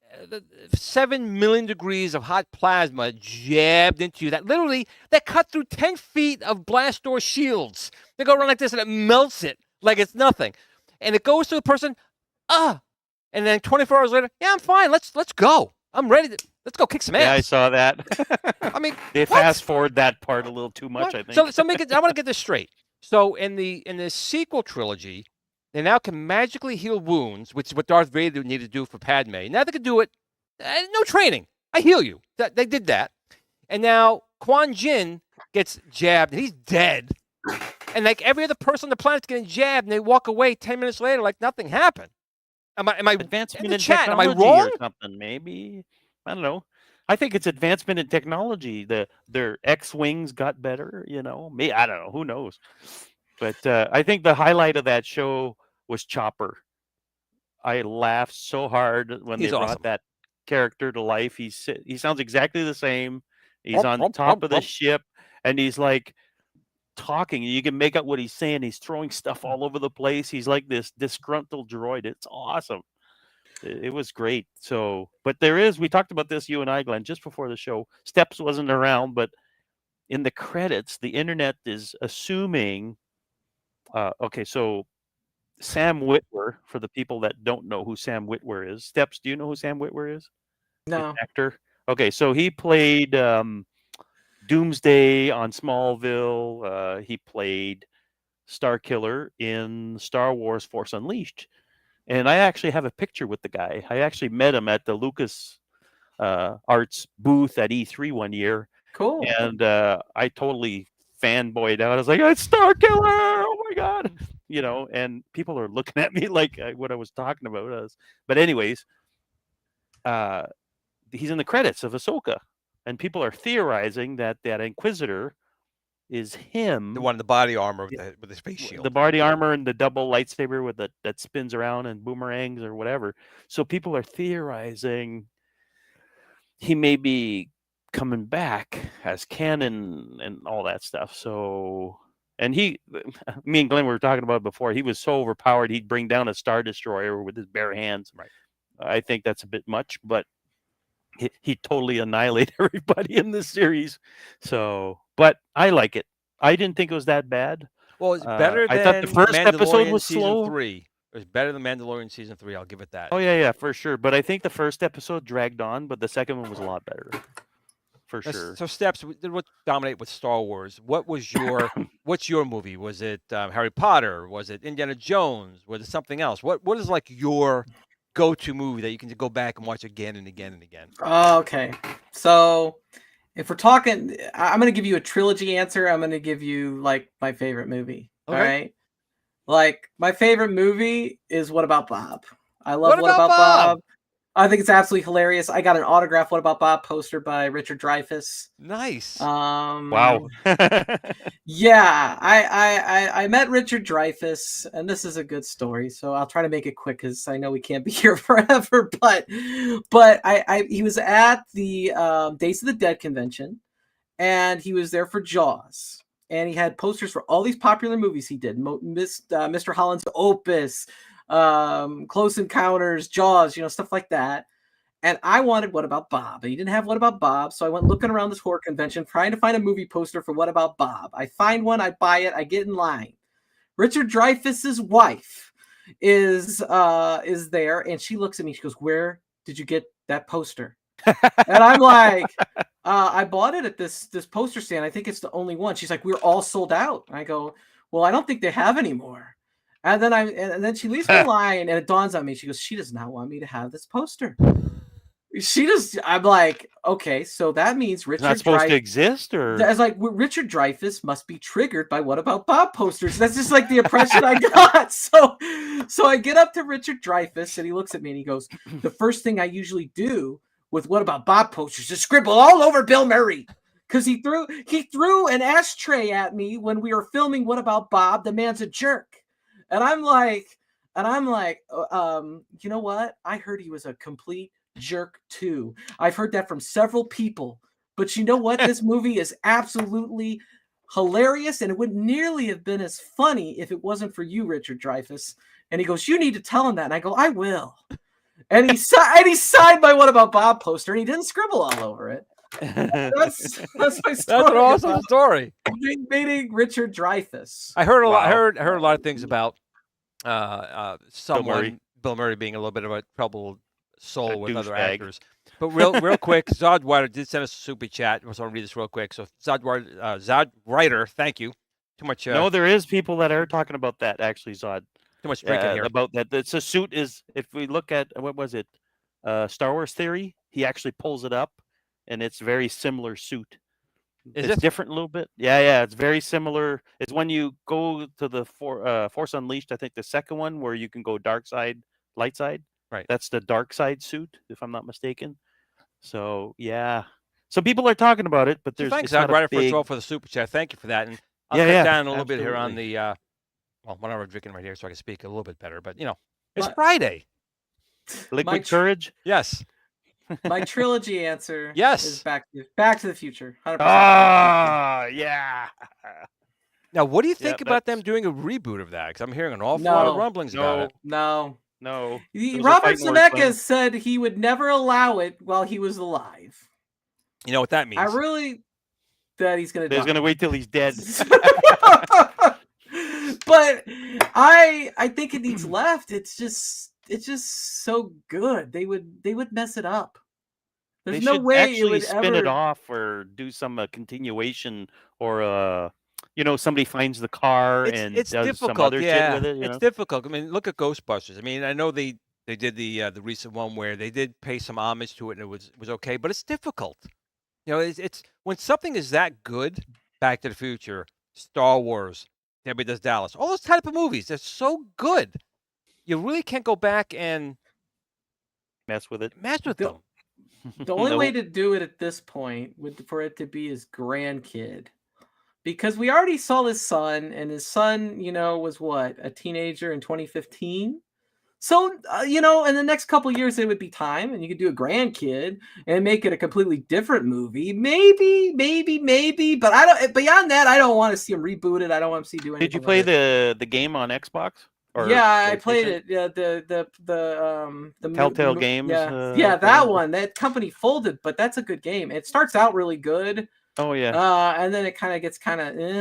7 million degrees of hot plasma jabbed into you. That cut through 10 feet of blast door shields. They go around like this, and it melts it like it's nothing. And it goes to the person, and then 24 hours later, yeah, I'm fine. Let's go. I'm ready to. Let's go kick some ass. Yeah, I saw that. I mean, they fast forward that part a little too much, I think. So I want to get this straight. So in the sequel trilogy, they now can magically heal wounds, which is what Darth Vader needed to do for Padme. Now they can do it. No training. I heal you. They did that. And now Quan Jinn gets jabbed, and he's dead. and like every other person on the planet's getting jabbed, and they walk away 10 minutes later like nothing happened. Am I Advancement in in the chat? Am I technology wrong? or something? Maybe, I don't know. I think it's advancement in technology. Their X-wings got better. I don't know. Who knows? But I think the highlight of that show was Chopper. I laughed so hard when He's they brought awesome. that character to life. He sounds exactly the same. He's Rump, on rump, top rump, of the rump. ship, and he's like talking. You can make out what he's saying. He's throwing stuff all over the place. He's like this disgruntled droid. It's awesome. It was great. So, but we talked about this, you and I, Glenn, just before the show. Steps wasn't around, but in the credits, the internet is assuming. Okay, so Sam Witwer, for the people that don't know who Sam Witwer is. Steps, do you know who Sam Witwer is? He's an No. actor. Okay, so he played Doomsday on Smallville. He played Starkiller in Star Wars Force Unleashed. And I actually have a picture with the guy. I actually met him at the Lucas Arts booth at E3 one year. Cool. And I totally fanboyed out. I was like, it's Starkiller! Oh my God! And people are looking at me like what I was talking about was. But anyways, he's in the credits of Ahsoka. And people are theorizing that Inquisitor is him. The one in the body armor with the space shield. The body armor and the double lightsaber with that spins around and boomerangs or whatever. So people are theorizing he may be coming back as canon and all that stuff. So, and me and Glenn were talking about it before. He was so overpowered he'd bring down a Star Destroyer with his bare hands. Right. I think that's a bit much, but he totally annihilated everybody in this series. So, but I like it. I didn't think it was that bad. Well, it's better than I thought the first episode was season slow. 3. It was better than Mandalorian season 3. I'll give it that. Oh yeah, for sure. But I think the first episode dragged on, but the second one was a lot better, for sure. So, Steps, what dominate with Star Wars? What's your movie? Was it Harry Potter? Was it Indiana Jones? Was it something else? What is like your go-to movie that you can go back and watch again and again and again? Okay, so if we're talking, I'm going to give you a trilogy answer. I'm going to give you like my favorite movie. Okay. All right. Like my favorite movie is What About Bob? I love What About Bob? I think it's absolutely hilarious. I got an autographed What About Bob poster by Richard Dreyfuss. Nice. Wow. Yeah, I met Richard Dreyfuss, and this is a good story. So I'll try to make it quick because I know we can't be here forever. But he was at the Days of the Dead convention, and he was there for Jaws. And he had posters for all these popular movies he did. Mr. Holland's Opus, Close Encounters, Jaws, stuff like that. And I wanted What About Bob? And he didn't have What About Bob. So I went looking around this horror convention, trying to find a movie poster for What About Bob. I find one, I buy it, I get in line. Richard Dreyfuss's wife is there, and she looks at me. She goes, "Where did you get that poster?" And I'm like, I bought it at this poster stand. I think it's the only one. She's like, "We're all sold out." And I go, "Well, I don't think they have any more." And then she leaves me alone, and it dawns on me. She goes, "She does not want me to have this poster." I'm like, okay, so that means Richard not supposed to exist, or I was like, Richard Dreyfuss must be triggered by What About Bob posters. That's just like the impression I got. So I get up to Richard Dreyfuss, and he looks at me and he goes, "The first thing I usually do with What About Bob posters is scribble all over Bill Murray." Because he threw an ashtray at me when we were filming What About Bob. The man's a jerk. And I'm like, you know what? I heard he was a complete jerk too. I've heard that from several people. But you know what? This movie is absolutely hilarious, and it wouldn't nearly have been as funny if it wasn't for you, Richard Dreyfuss. And he goes, "You need to tell him that." And I go, "I will." And he signed my What About Bob poster, and he didn't scribble all over it. That's my story. That's an awesome story. Meeting Richard Dreyfuss. I heard a lot. I heard a lot of things about Bill Murray being a little bit of a troubled soul with other actors. But real quick, Zod Ryder did send us a super chat. I just want to read this real quick. So Zod Ryder, thank you. Too much. No, there is people that are talking about that actually, Zod. Too much drinking here. About that. It's a suit is. If we look at what was it, Star Wars Theory, he actually pulls it up, and it's very similar suit. Is It's it? different a little bit. Yeah. It's very similar. It's when you go to the Force Unleashed. I think the second one where you can go dark side, light side. Right. That's the dark side suit, if I'm not mistaken. So yeah. So people are talking about it, but So there's thanks, it's not a Ryder, for big. the super chat. Thank you for that. And I'll Yeah, cut yeah, down a little bit here on absolutely. the well, whenever I'm drinking right here, so I can speak a little bit better. But it's My- Friday. Liquid tr- courage. Yes. My trilogy answer is Yes. Back to the Future. 100%. Ah, yeah. Now, what do you Yeah, think about them that's doing a reboot of that? Because I'm hearing an awful lot of No, rumblings about it. no, no. It was a Robert Fighting Words film. Zemeckis said he would never allow it while he was alive. You know what that means? I really that he's gonna He's die. gonna wait till he's dead. But I think it needs left. It's just so good. They would mess it up. They There's no should way it actually would spin it ever. off or do some continuation or somebody finds the car and It's does some difficult. other shit Yeah, with it. it's difficult. I mean, look at Ghostbusters. I mean, I know they did the recent one where they did pay some homage to it and it was okay, but it's difficult. It's when something is that good. Back to the Future, Star Wars, Everybody Does Dallas, all those type of movies, they're so good. You really can't go back and Mess with it. mess with The- them. The only No. way to do it at this point would for it to be his grandkid. Because we already saw his son, and his son, was what, a teenager in 2015? So, in the next couple years, it would be time, and you could do a grandkid and make it a completely different movie. Maybe, but I don't. Beyond that, I don't want to see him reboot it. I don't want to see do anything. Did you play the game on Xbox? Or Yeah, I played PlayStation? it. Yeah, the Telltale Games. Yeah, that one. That company folded, but that's a good game. It starts out really good. Oh yeah. And then it kind of gets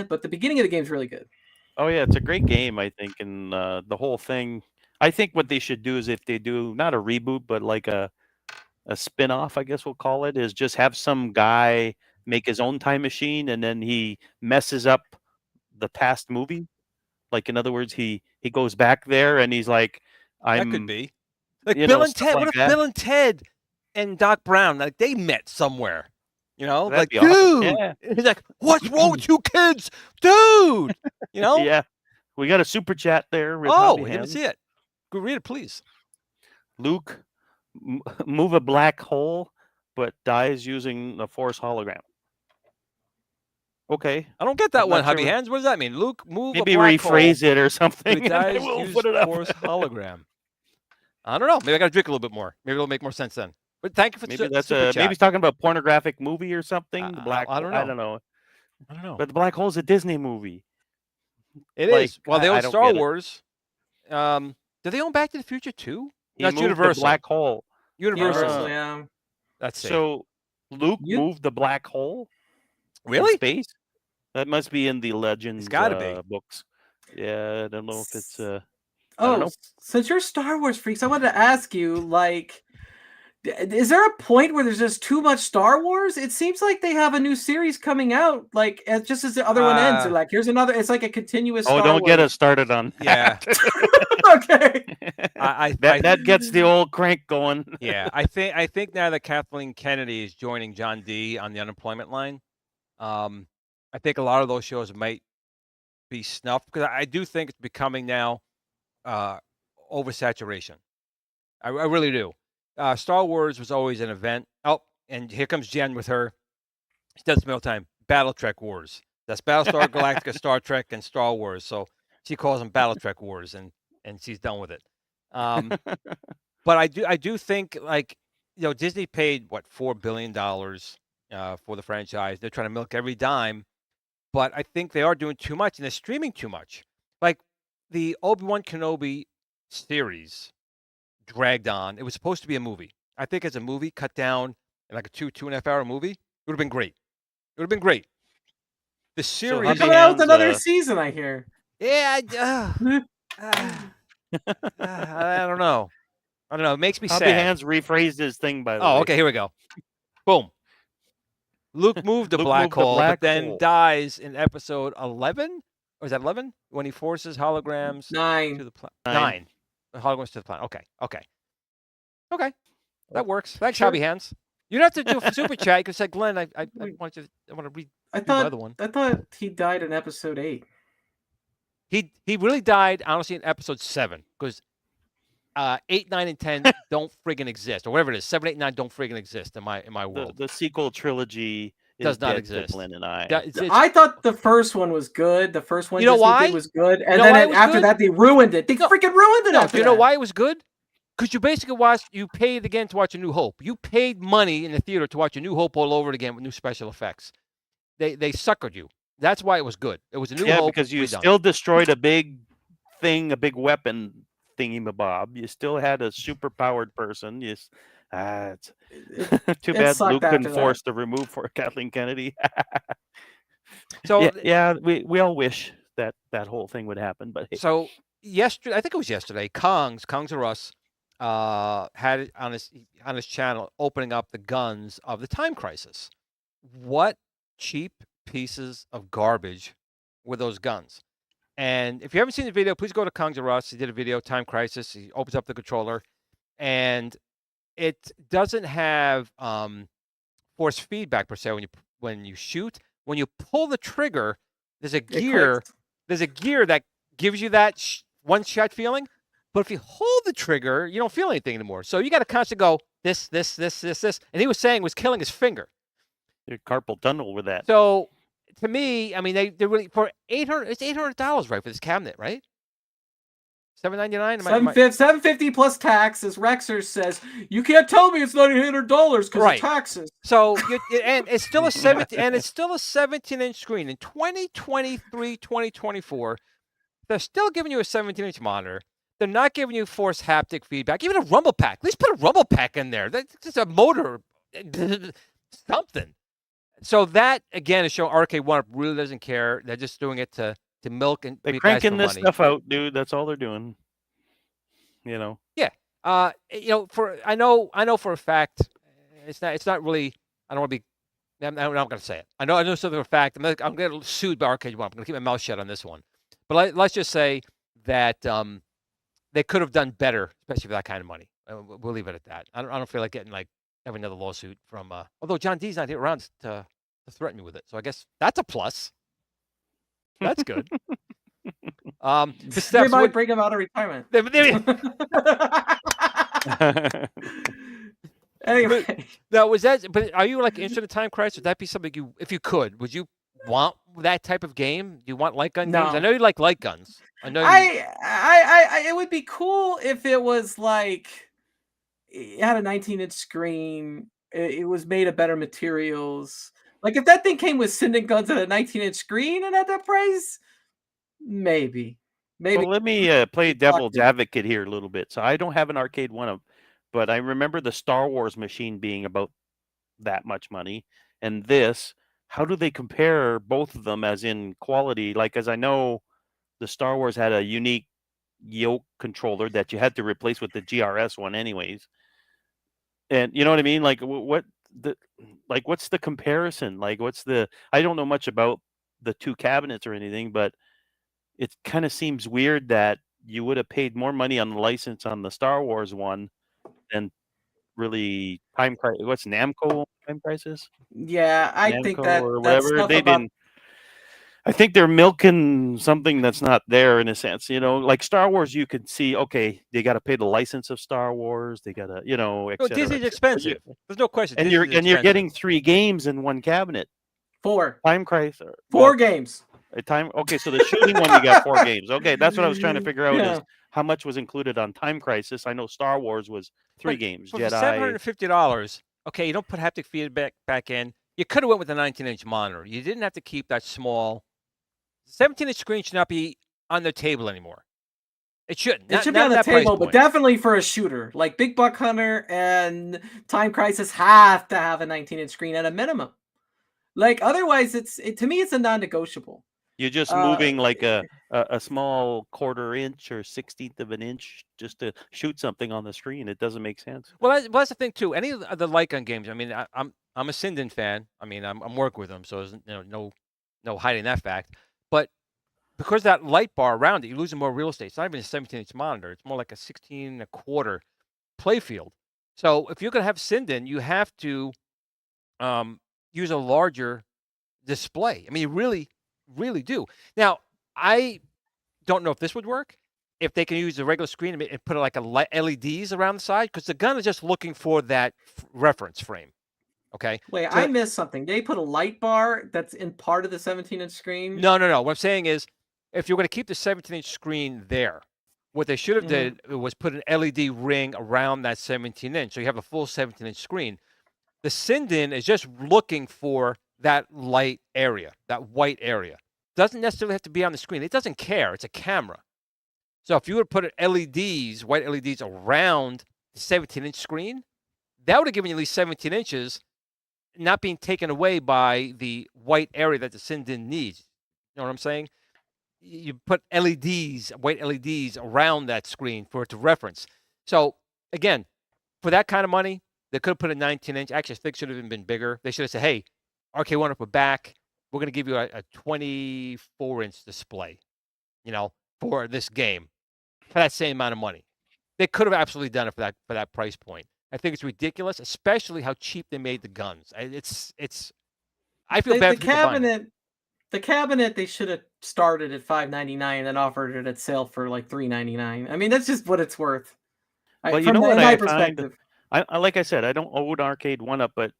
but the beginning of the game is really good. Oh yeah, it's a great game, I think, and the whole thing. I think what they should do is if they do not a reboot, but like a spin-off, I guess we'll call it, is just have some guy make his own time machine and then he messes up the past movie. Like in other words, he goes back there and he's like, That could be like you Bill know, and stuff Ted. like What if that. Bill and Ted and Doc Brown, like they met somewhere? That'd Like, be awesome. dude. Yeah. He's like, what's wrong with you kids, dude? Yeah. We got a super chat there. With Oh, Hobby we didn't Hands. see it. Go read it, please. Luke, move a black hole, but dies using the Force hologram. Okay. I don't get that I'm one, not Hubby sure. Hands. What does that mean? Luke, move Maybe a black rephrase hole, it or but something. it And dies, then we'll use put it up. Force hologram. I don't know. Maybe I got to drink a little bit more. Maybe it'll make more sense then. But thank you for Maybe the that's super chat. maybe he's talking about pornographic movie or something. The black. I don't I know. don't know. I don't know. But the black hole's a Disney movie. It like, is. Well, they I own don't Star get it. Wars. Do they own Back to the Future too? He That's moved Universal. the black hole. Universal, yeah. That's safe. So Luke You- moved the black hole. In Really? space? That must be in the Legends gotta be. books. Yeah, I don't know if it's I don't know. Since you're Star Wars freaks, I wanted to ask you, like, is there a point where there's just too much Star Wars? It seems like they have a new series coming out, like just as the other one ends. They're like, here's another. It's like a continuous. Oh, Star don't get Wars. us started on Yeah. Okay. that gets the old crank going. Yeah, I think now that Kathleen Kennedy is joining John D on the unemployment line, I think a lot of those shows might be snuffed because I do think it's becoming now oversaturation. I really do. Star Wars was always an event. Oh, and here comes Jen with her. She does it all the time. Battle Trek Wars. That's Battlestar Galactica, Star Trek, and Star Wars. So she calls them Battle Trek Wars, and she's done with it. But I do think, like, Disney paid what, $4 billion for the franchise. They're trying to milk every dime, but I think they are doing too much and they're streaming too much. Like the Obi-Wan Kenobi series dragged on. It was supposed to be a movie. I think as a movie cut down in like a 2.5 hour movie, it would have been great. It would have been great. The series Hubby coming out with Hands, another season, I hear. yeah, I don't know. It makes me Hobby sad. Hands rephrased his thing by the way. Oh, okay, here we go. Boom. Luke moved the Luke black moved the hole, black but then hole. dies in episode 11. Or is that 11? When he forces holograms to 9. the planet. 9. Holograms to the planet. Okay. That works. Thanks, Sure. Hobby Hands. You don't have to do a super chat. You can say, Glenn, I want to read I the other one. thought he died in episode 8. He really died, honestly, in episode 7 because 8, 9, and 10 don't friggin' exist, or whatever it is. 7, 8, 9 don't friggin' exist in my world. The sequel trilogy Does is not dead exist. to Glenn and I. I thought the first one was good. The first one You know Disney why? did was good, and You know why it then was after good? that they ruined it. They No. freaking ruined it. No, after do you know that. why it was good? Because you basically you paid again to watch A New Hope. You paid money in the theater to watch A New Hope all over again with new special effects. They suckered you. That's why it was good. It was A New Hope. Because you redone. still destroyed a big thing, a big weapon thingy-mabob. You still had a super-powered person. Too bad sucked Luke after couldn't that. force the remove for Kathleen Kennedy. So yeah, we all wish that whole thing would happen, but hey. So yesterday, I think it was yesterday, Kongs or Us, had it on his channel opening up the guns of the Time Crisis. What cheap pieces of garbage were those guns? And if you haven't seen the video, please go to Kongs or Us. He did a video, Time Crisis. He opens up the controller, and it doesn't have force feedback per se when you shoot. When you pull the trigger, there's a gear. There's a gear that gives you that one-shot feeling. But if you hold the trigger, you don't feel anything anymore. So you got to constantly go this. And he was saying it was killing his finger. Your carpal tunnel with that. So to me, I mean, they really for $800. It's $800, right, for this cabinet, right? $799. $750 plus tax, as Rexer says. You can't tell me it's not $800 because of taxes. So and it's still a 17-inch screen in 2023, 2024. They're still giving you a 17-inch monitor. They're not giving you force haptic feedback. Even a rumble pack. At least put a rumble pack in there. That's just a motor, something. So that again is showing Arcade One Up really doesn't care. They're just doing it to milk and they're cranking this stuff out, dude. That's all they're doing. You know. Yeah. I know for a fact it's not really. I don't want to be. I'm not going to say it. I know something for a fact. I'm going to get sued by Arcade One. I'm going to keep my mouth shut on this one. But let's just say that they could have done better, especially for that kind of money. We'll leave it at that. I don't feel like having another lawsuit from. Although John D's not here around to threaten me with it, so I guess that's a plus. That's good. They might bring him out of retirement. Anyway, now was that? But are you like interested in Time Crisis? Would that be something if you could, would you want that type of game? Do you want light gun games? I know you like light guns. I know. It would be cool if it was like it had a 19-inch screen. It was made of better materials. Like if that thing came with Sinden guns and a 19-inch screen and at that price, maybe. Well, let me play devil's advocate here a little bit. So I don't have an Arcade One Up, but I remember the Star Wars machine being about that much money. And this, how do they compare both of them as in quality? Like, as I know, the Star Wars had a unique yoke controller that you had to replace with the GRS one anyways. And you know what I mean? Like, what's the comparison? Like, I don't know much about the two cabinets or anything, but it kind of seems weird that you would have paid more money on the license on the Star Wars one than really Time Crisis. What's Namco Time Crisis? Yeah, I Namco think that or whatever they didn't. I think they're milking something that's not there in a sense, like Star Wars. You could see, okay, they got to pay the license of Star Wars. They got to, et cetera, Disney's expensive. There's no question. And you're getting 3 games in one cabinet. 4 Time Crisis. 4 games. Okay, so the shooting one you got 4 games. Okay, that's what I was trying to figure out is how much was included on Time Crisis. I know Star Wars was 3 games. For Jedi. $750. Okay, you don't put haptic feedback back in. You could have went with a 19-inch monitor. You didn't have to keep that small. 17-inch screen should not be on the table anymore. It shouldn't. It should be on the table, but definitely for a shooter. Like Big Buck Hunter and Time Crisis have to have a 19-inch screen at a minimum. Like otherwise, to me, it's a non-negotiable. You're just moving like a small 1/4 inch or 1/16 of an inch just to shoot something on the screen. It doesn't make sense. Well, that's the thing too. Any of the light gun games. I mean, I'm a Sinden fan. I mean, I'm working with them, so there's no hiding that fact. But because that light bar around it, you're losing more real estate. It's not even a 17-inch monitor. It's more like a 16.25 playfield. So if you're going to have Sinden, you have to use a larger display. I mean, you really, really do. Now, I don't know if this would work. If they can use a regular screen and put like a LEDs around the side, because the gun is just looking for that reference frame. Okay. Wait, So I missed something. They put a light bar that's in part of the 17-inch screen. no. What I'm saying is, if you're going to keep the 17-inch screen there, what they should have did was put an LED ring around that 17-inch, so you have a full 17-inch screen. The Sinden is just looking for that light area, that white area. Doesn't necessarily have to be on the screen. It doesn't care. It's a camera. So if you would put LEDs, white LEDs around the 17-inch screen, that would have given you at least 17 inches, not being taken away by the white area that the Sinden needs. You know what I'm saying? You put LEDs, white LEDs around that screen for it to reference. So again, for that kind of money, they could have put a 19-inch. Actually, I think it should have even been bigger. They should have said, hey, RK1 up a back, we're going to give you a 24-inch display, for this game for that same amount of money. They could have absolutely done it for that price point. I think it's ridiculous, especially how cheap they made the guns. I feel bad for people buying it. The cabinet, they should have started at $5.99 and offered it at sale for like $3.99. I mean, that's just what it's worth. Well, you from know what my I perspective. I like I said, I don't own Arcade 1-Up, but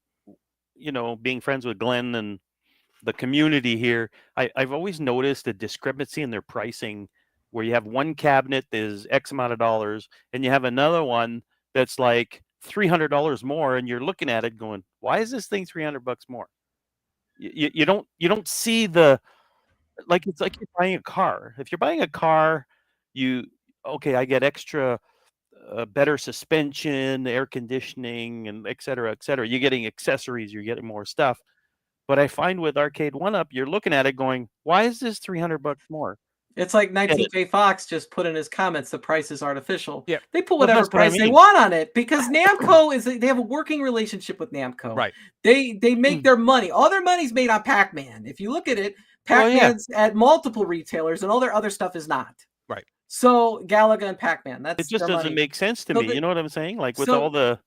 being friends with Glenn and the community here, I've always noticed a discrepancy in their pricing, where you have one cabinet that is X amount of dollars, and you have another one that's like $300 more, and you're looking at it going, why is this thing $300 more? You don't see the, like, it's like you're buying a car. If you're buying a car, I get extra better suspension, air conditioning, and et cetera, et cetera. You're getting accessories, you're getting more stuff. But I find with Arcade 1-Up, you're looking at it going, why is this $300 more? It's like 19K Fox just put in his comments, the price is artificial. Yeah. They put whatever price they want on it because Namco they have a working relationship with Namco. Right. They make their money. All their money's made on Pac-Man. If you look at it, Pac-Man's at multiple retailers and all their other stuff is not. Right. So Galaga and Pac-Man, it just doesn't make sense to me. You know what I'm saying? Like with all the,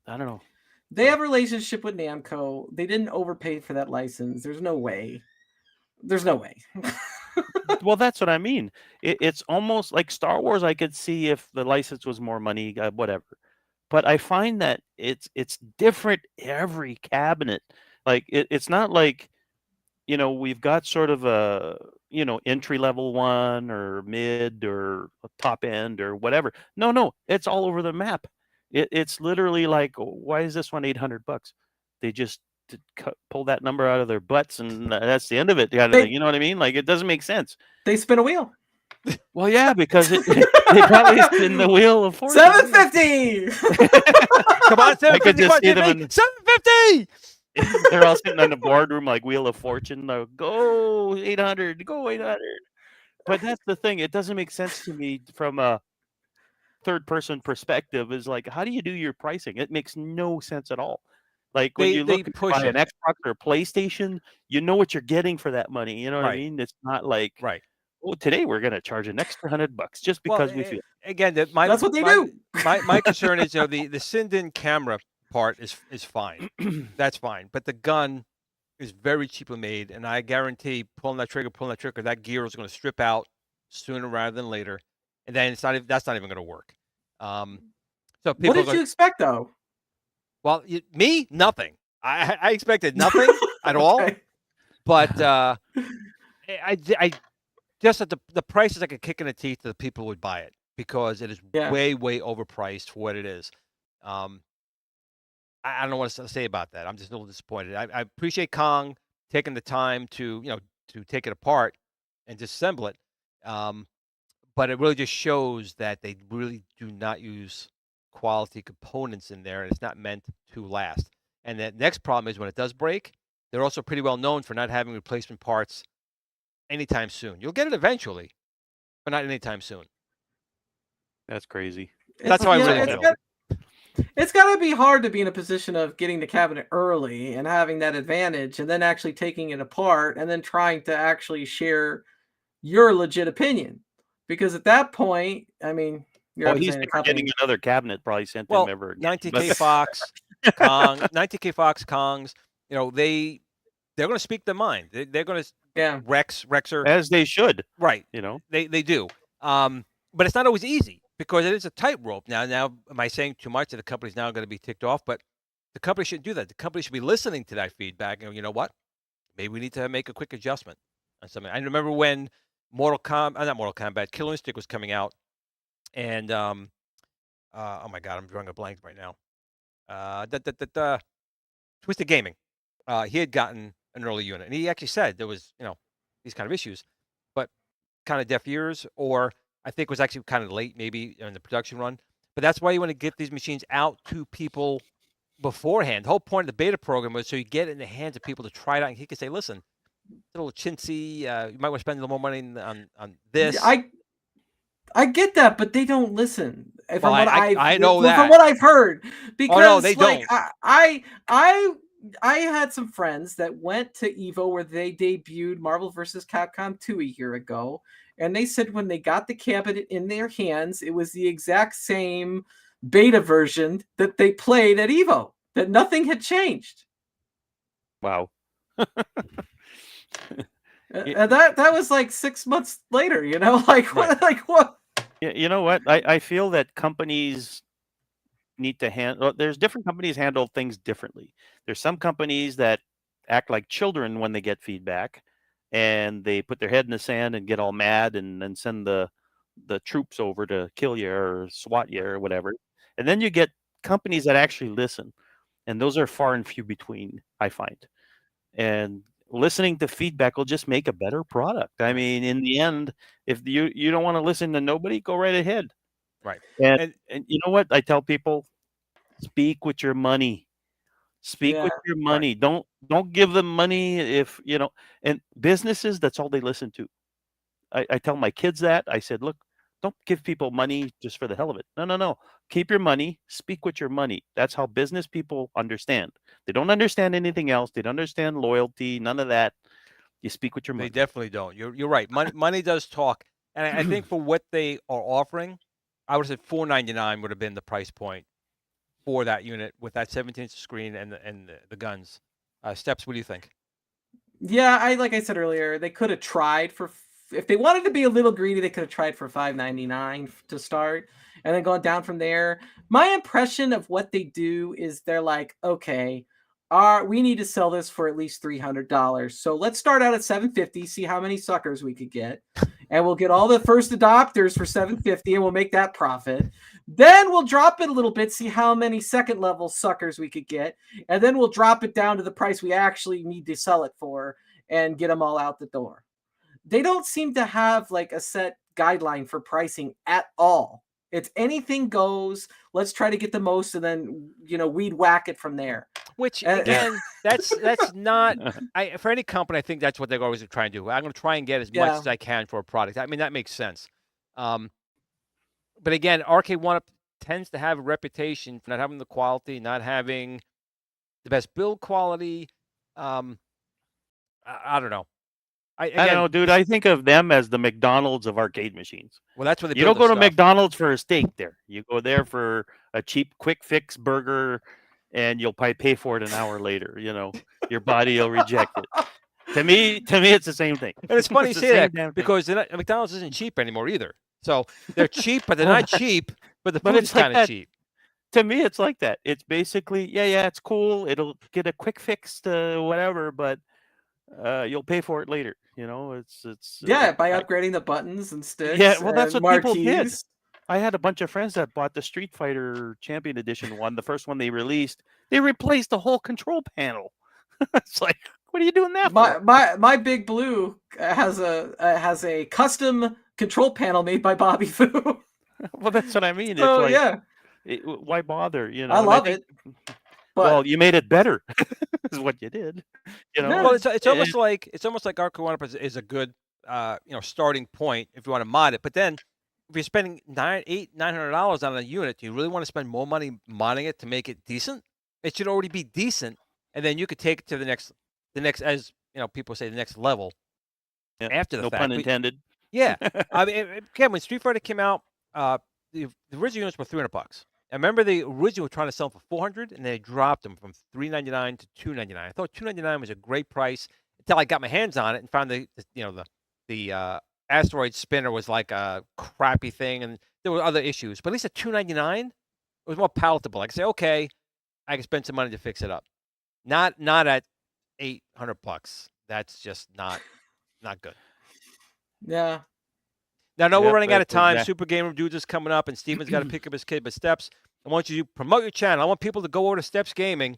I don't know. They have a relationship with Namco. They didn't overpay for that license. There's no way. Well, that's what I mean. It's almost like Star Wars. I could see if the license was more money, whatever. But I find that it's different every cabinet. Like it's not like, we've got sort of a, entry level one or mid or top end or whatever. No, it's all over the map. It's literally like, why is this one $800? They just pull that number out of their butts, and that's the end of it. You know what I mean? Like, it doesn't make sense. They spin a wheel. Well, yeah, because they probably spin the wheel of fortune. $750. Come on, $750. I could just see them in $750. They're all sitting in the boardroom like Wheel of Fortune. Go 800, go 800. But that's the thing. It doesn't make sense to me from a third-person perspective. Is like, how do you do your pricing? It makes no sense at all. Like when you look at an Xbox or a PlayStation, you know what you're getting for that money. You know what I mean? It's not like, oh, today we're going to charge an extra $100 just because we feel. Again, that's what they do. My concern is, the Sinden camera part is fine. That's fine. But the gun is very cheaply made, and I guarantee pulling that trigger, that gear is going to strip out sooner rather than later, and then that's not even going to work. So people what did you expect, though? Well, me, nothing. I expected nothing at all. But I just at the price is like a kick in the teeth to the people who would buy it, because it is way, way overpriced for what it is. I don't know what to say about that. I'm just a little disappointed. I appreciate Kong taking the time to take it apart and disassemble it. But it really just shows that they really do not use quality components in there, and it's not meant to last. And the next problem is when it does break, they're also pretty well known for not having replacement parts anytime soon. You'll get it eventually, but not anytime soon. That's crazy. That's how I really feel. It's got to be hard to be in a position of getting the cabinet early and having that advantage, and then actually taking it apart and then trying to actually share your legit opinion. Because at that point, I mean, he's getting another cabinet probably sent them ever again. 19K Fox, Kong, 19K Fox, Kongs, they they're going to speak their mind. They're going to Yeah. Rexer, as they should. right? You know, They do. But it's not always easy because it is a tightrope. Now, am I saying too much that the company's now going to be ticked off? But the company shouldn't do that. The company should be listening to that feedback and you know what? Maybe we need to make a quick adjustment on something. I remember when not Mortal Kombat, Killer Instinct was coming out, and oh my god, I'm drawing a blank right now. Twisted Gaming. He had gotten an early unit, and he actually said there was these kind of issues, but kind of deaf ears, or I think it was actually kind of late, maybe in the production run. But that's why you want to get these machines out to people beforehand. The whole point of the beta program was so you get it in the hands of people to try it out, and he could say, "Listen, it's a little chintzy. You might want to spend a little more money on this." I get that, but they don't listen. Well, I know that. From what I've heard, because no, they like don't. I had some friends that went to Evo where they debuted Marvel vs. Capcom 2 a year ago, and they said when they got the cabinet in their hands, it was the exact same beta version that they played at Evo. That nothing had changed. wow. And that was like 6 months later, like what, Right. like what? Yeah, you know what? I feel that companies need to handle. There's different companies handle things differently. There's some companies that act like children when they get feedback, and they put their head in the sand and get all mad and then send the troops over to kill you or SWAT you or whatever. And then you get companies that actually listen, and those are far and few between, I find. And listening to feedback will just make a better product. I mean, in the end, if you don't want to listen to nobody, go right ahead. Right. And you know what? I tell people, speak with your money. Speak with your money. Right. Don't give them money if and businesses, that's all they listen to. I tell my kids that. I said, look, don't give people money just for the hell of it. No. Keep your money. Speak with your money. That's how business people understand. They don't understand anything else. They don't understand loyalty, none of that. You speak with your money. They definitely don't. You're right. Money does talk, and I think for what they are offering, I would have said $499 would have been the price point for that unit with that 17-inch screen and the guns. Steps, what do you think? Yeah, like I said earlier, they could have tried if they wanted to be a little greedy, they could have tried for $599 to start and then gone down from there. My impression of what they do is they're like, okay, we need to sell this for at least $300. So let's start out at $750, see how many suckers we could get. And we'll get all the first adopters for $750 and we'll make that profit. Then we'll drop it a little bit, see how many second level suckers we could get. And then we'll drop it down to the price we actually need to sell it for and get them all out the door. They don't seem to have like a set guideline for pricing at all. It's anything goes. Let's try to get the most and then, weed whack it from there. Which again, that's not for any company. I think that's what they're always trying to do. I'm going to try and get as much as I can for a product. I mean, that makes sense. But again, Arcade1Up tends to have a reputation for not having the quality, not having the best build quality. I don't know. I don't know, dude. I think of them as the McDonald's of arcade machines. Well, that's what they You don't go to McDonald's for a steak there. You go there for a cheap, quick fix burger, and you'll probably pay for it an hour later. Your body will reject it. To me, it's the same thing. And it's funny you say that because McDonald's isn't cheap anymore either. So they're cheap, but they're not cheap. But the food is kind of cheap. To me, it's like that. It's basically, yeah, it's cool. It'll get a quick fix to whatever, but you'll pay for it later. It's by upgrading the buttons and sticks. Yeah, well, that's what marquees. People did. I had a bunch of friends that bought the Street Fighter Champion Edition one, the first one they released. They replaced the whole control panel. It's like, what are you doing that for? My Big Blue has a custom control panel made by Bobby Fu. Well, that's what I mean. So, it's like, why bother? I love it. Well, you made it better, is what you did. Well, it's almost like Arcade1Up is a good starting point if you want to mod it. But then if you're spending $900 on a unit, do you really want to spend more money modding it to make it decent? It should already be decent, and then you could take it to the next, as people say, the next level. Yeah, after the fact. No pun intended. Yeah, I mean, again, when Street Fighter came out, the original units were $300. I remember they originally were trying to sell them for $400, and they dropped them from $399 to $299. I thought $299 was a great price until I got my hands on it and found the asteroid spinner was like a crappy thing, and there were other issues. But at least at $299, it was more palatable. I could say, okay, I can spend some money to fix it up. Not at $800. That's just not good. Yeah. Now, I know we're Yep, running out of that's time. exact- Super Gamer Dudes is coming up, and Steven's got to pick up his kid. But Steps, I want you to promote your channel. I want people to go over to Steps Gaming.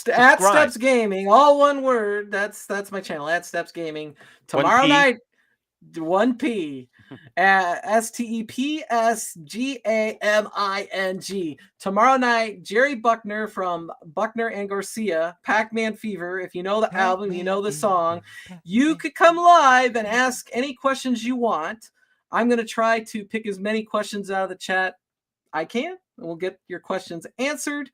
At Subscribe. Steps Gaming, all one word. That's my channel. At Steps Gaming. Tomorrow 1P. night, 1P. STEPSGAMING. Tomorrow night, Jerry Buckner from Buckner and Garcia, Pac-Man Fever. If you know the album, you know the song. You could come live and ask any questions you want. I'm going to try to pick as many questions out of the chat I can. We'll get your questions answered,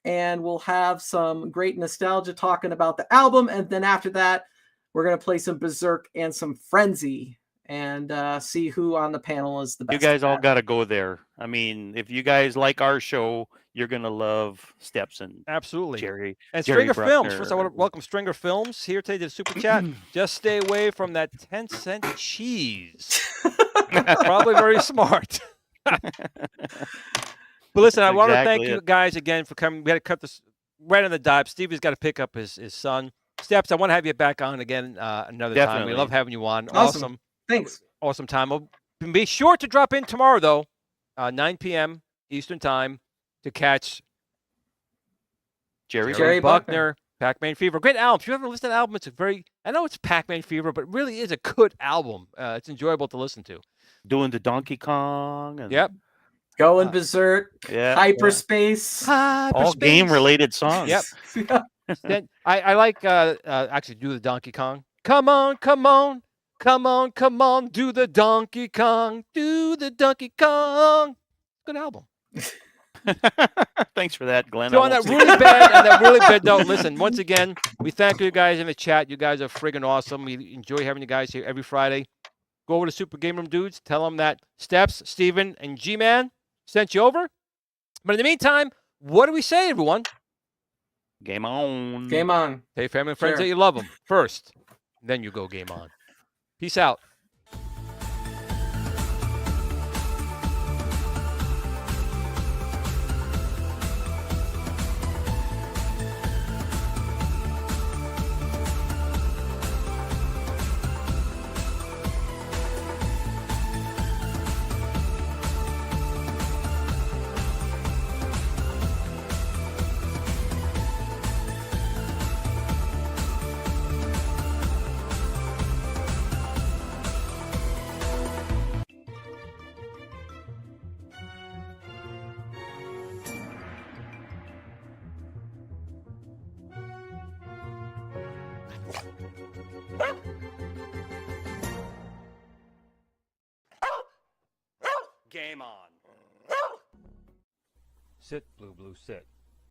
and we'll have some great nostalgia talking about the album. And then after that, we're going to play some Berserk and some Frenzy and see who on the panel is the best. You guys at all that. got to go there. I mean, if you guys like our show, you're gonna love Steps and Absolutely. Jerry. And Jerry Stringer Films. Bruckner. First, I want to welcome Stringer Films here today to the Super Chat. Just stay away from that 10-cent cheese. Probably very smart. But listen, I want to thank Exactly you it. guys again for coming. We had to cut this right on the dime. Stevie's got to pick up his son. Steps, I want to have you back on again another time. Definitely. We love having you on. Awesome. Thanks. Awesome time. Well, be sure to drop in tomorrow, though, 9 p.m. Eastern Time to catch Jerry Buckner, Pac-Man Fever. Great album. If you ever listen to that album, I know it's Pac-Man Fever, but it really is a good album. It's enjoyable to listen to. Doing the Donkey Kong. And, Yep. Going Berserk. Yeah. Hyperspace. All game-related songs. Yep. Then I like actually do the Donkey Kong. Come on, come on, come on, come on, do the Donkey Kong, do the Donkey Kong. Good album. Thanks for that, Glenn. So I on that won't- really bad note, listen, once again, we thank you guys in the chat. You guys are friggin' awesome. We enjoy having you guys here every Friday. Go over to Super Game Room Dudes. Tell them that Steps, Steven, and G-Man sent you over. But in the meantime, what do we say, everyone? Game on. Game on. Tell your family and friends Sure. that you love them first. Then you go game on. Peace out. Game on. Sit, Blue, sit.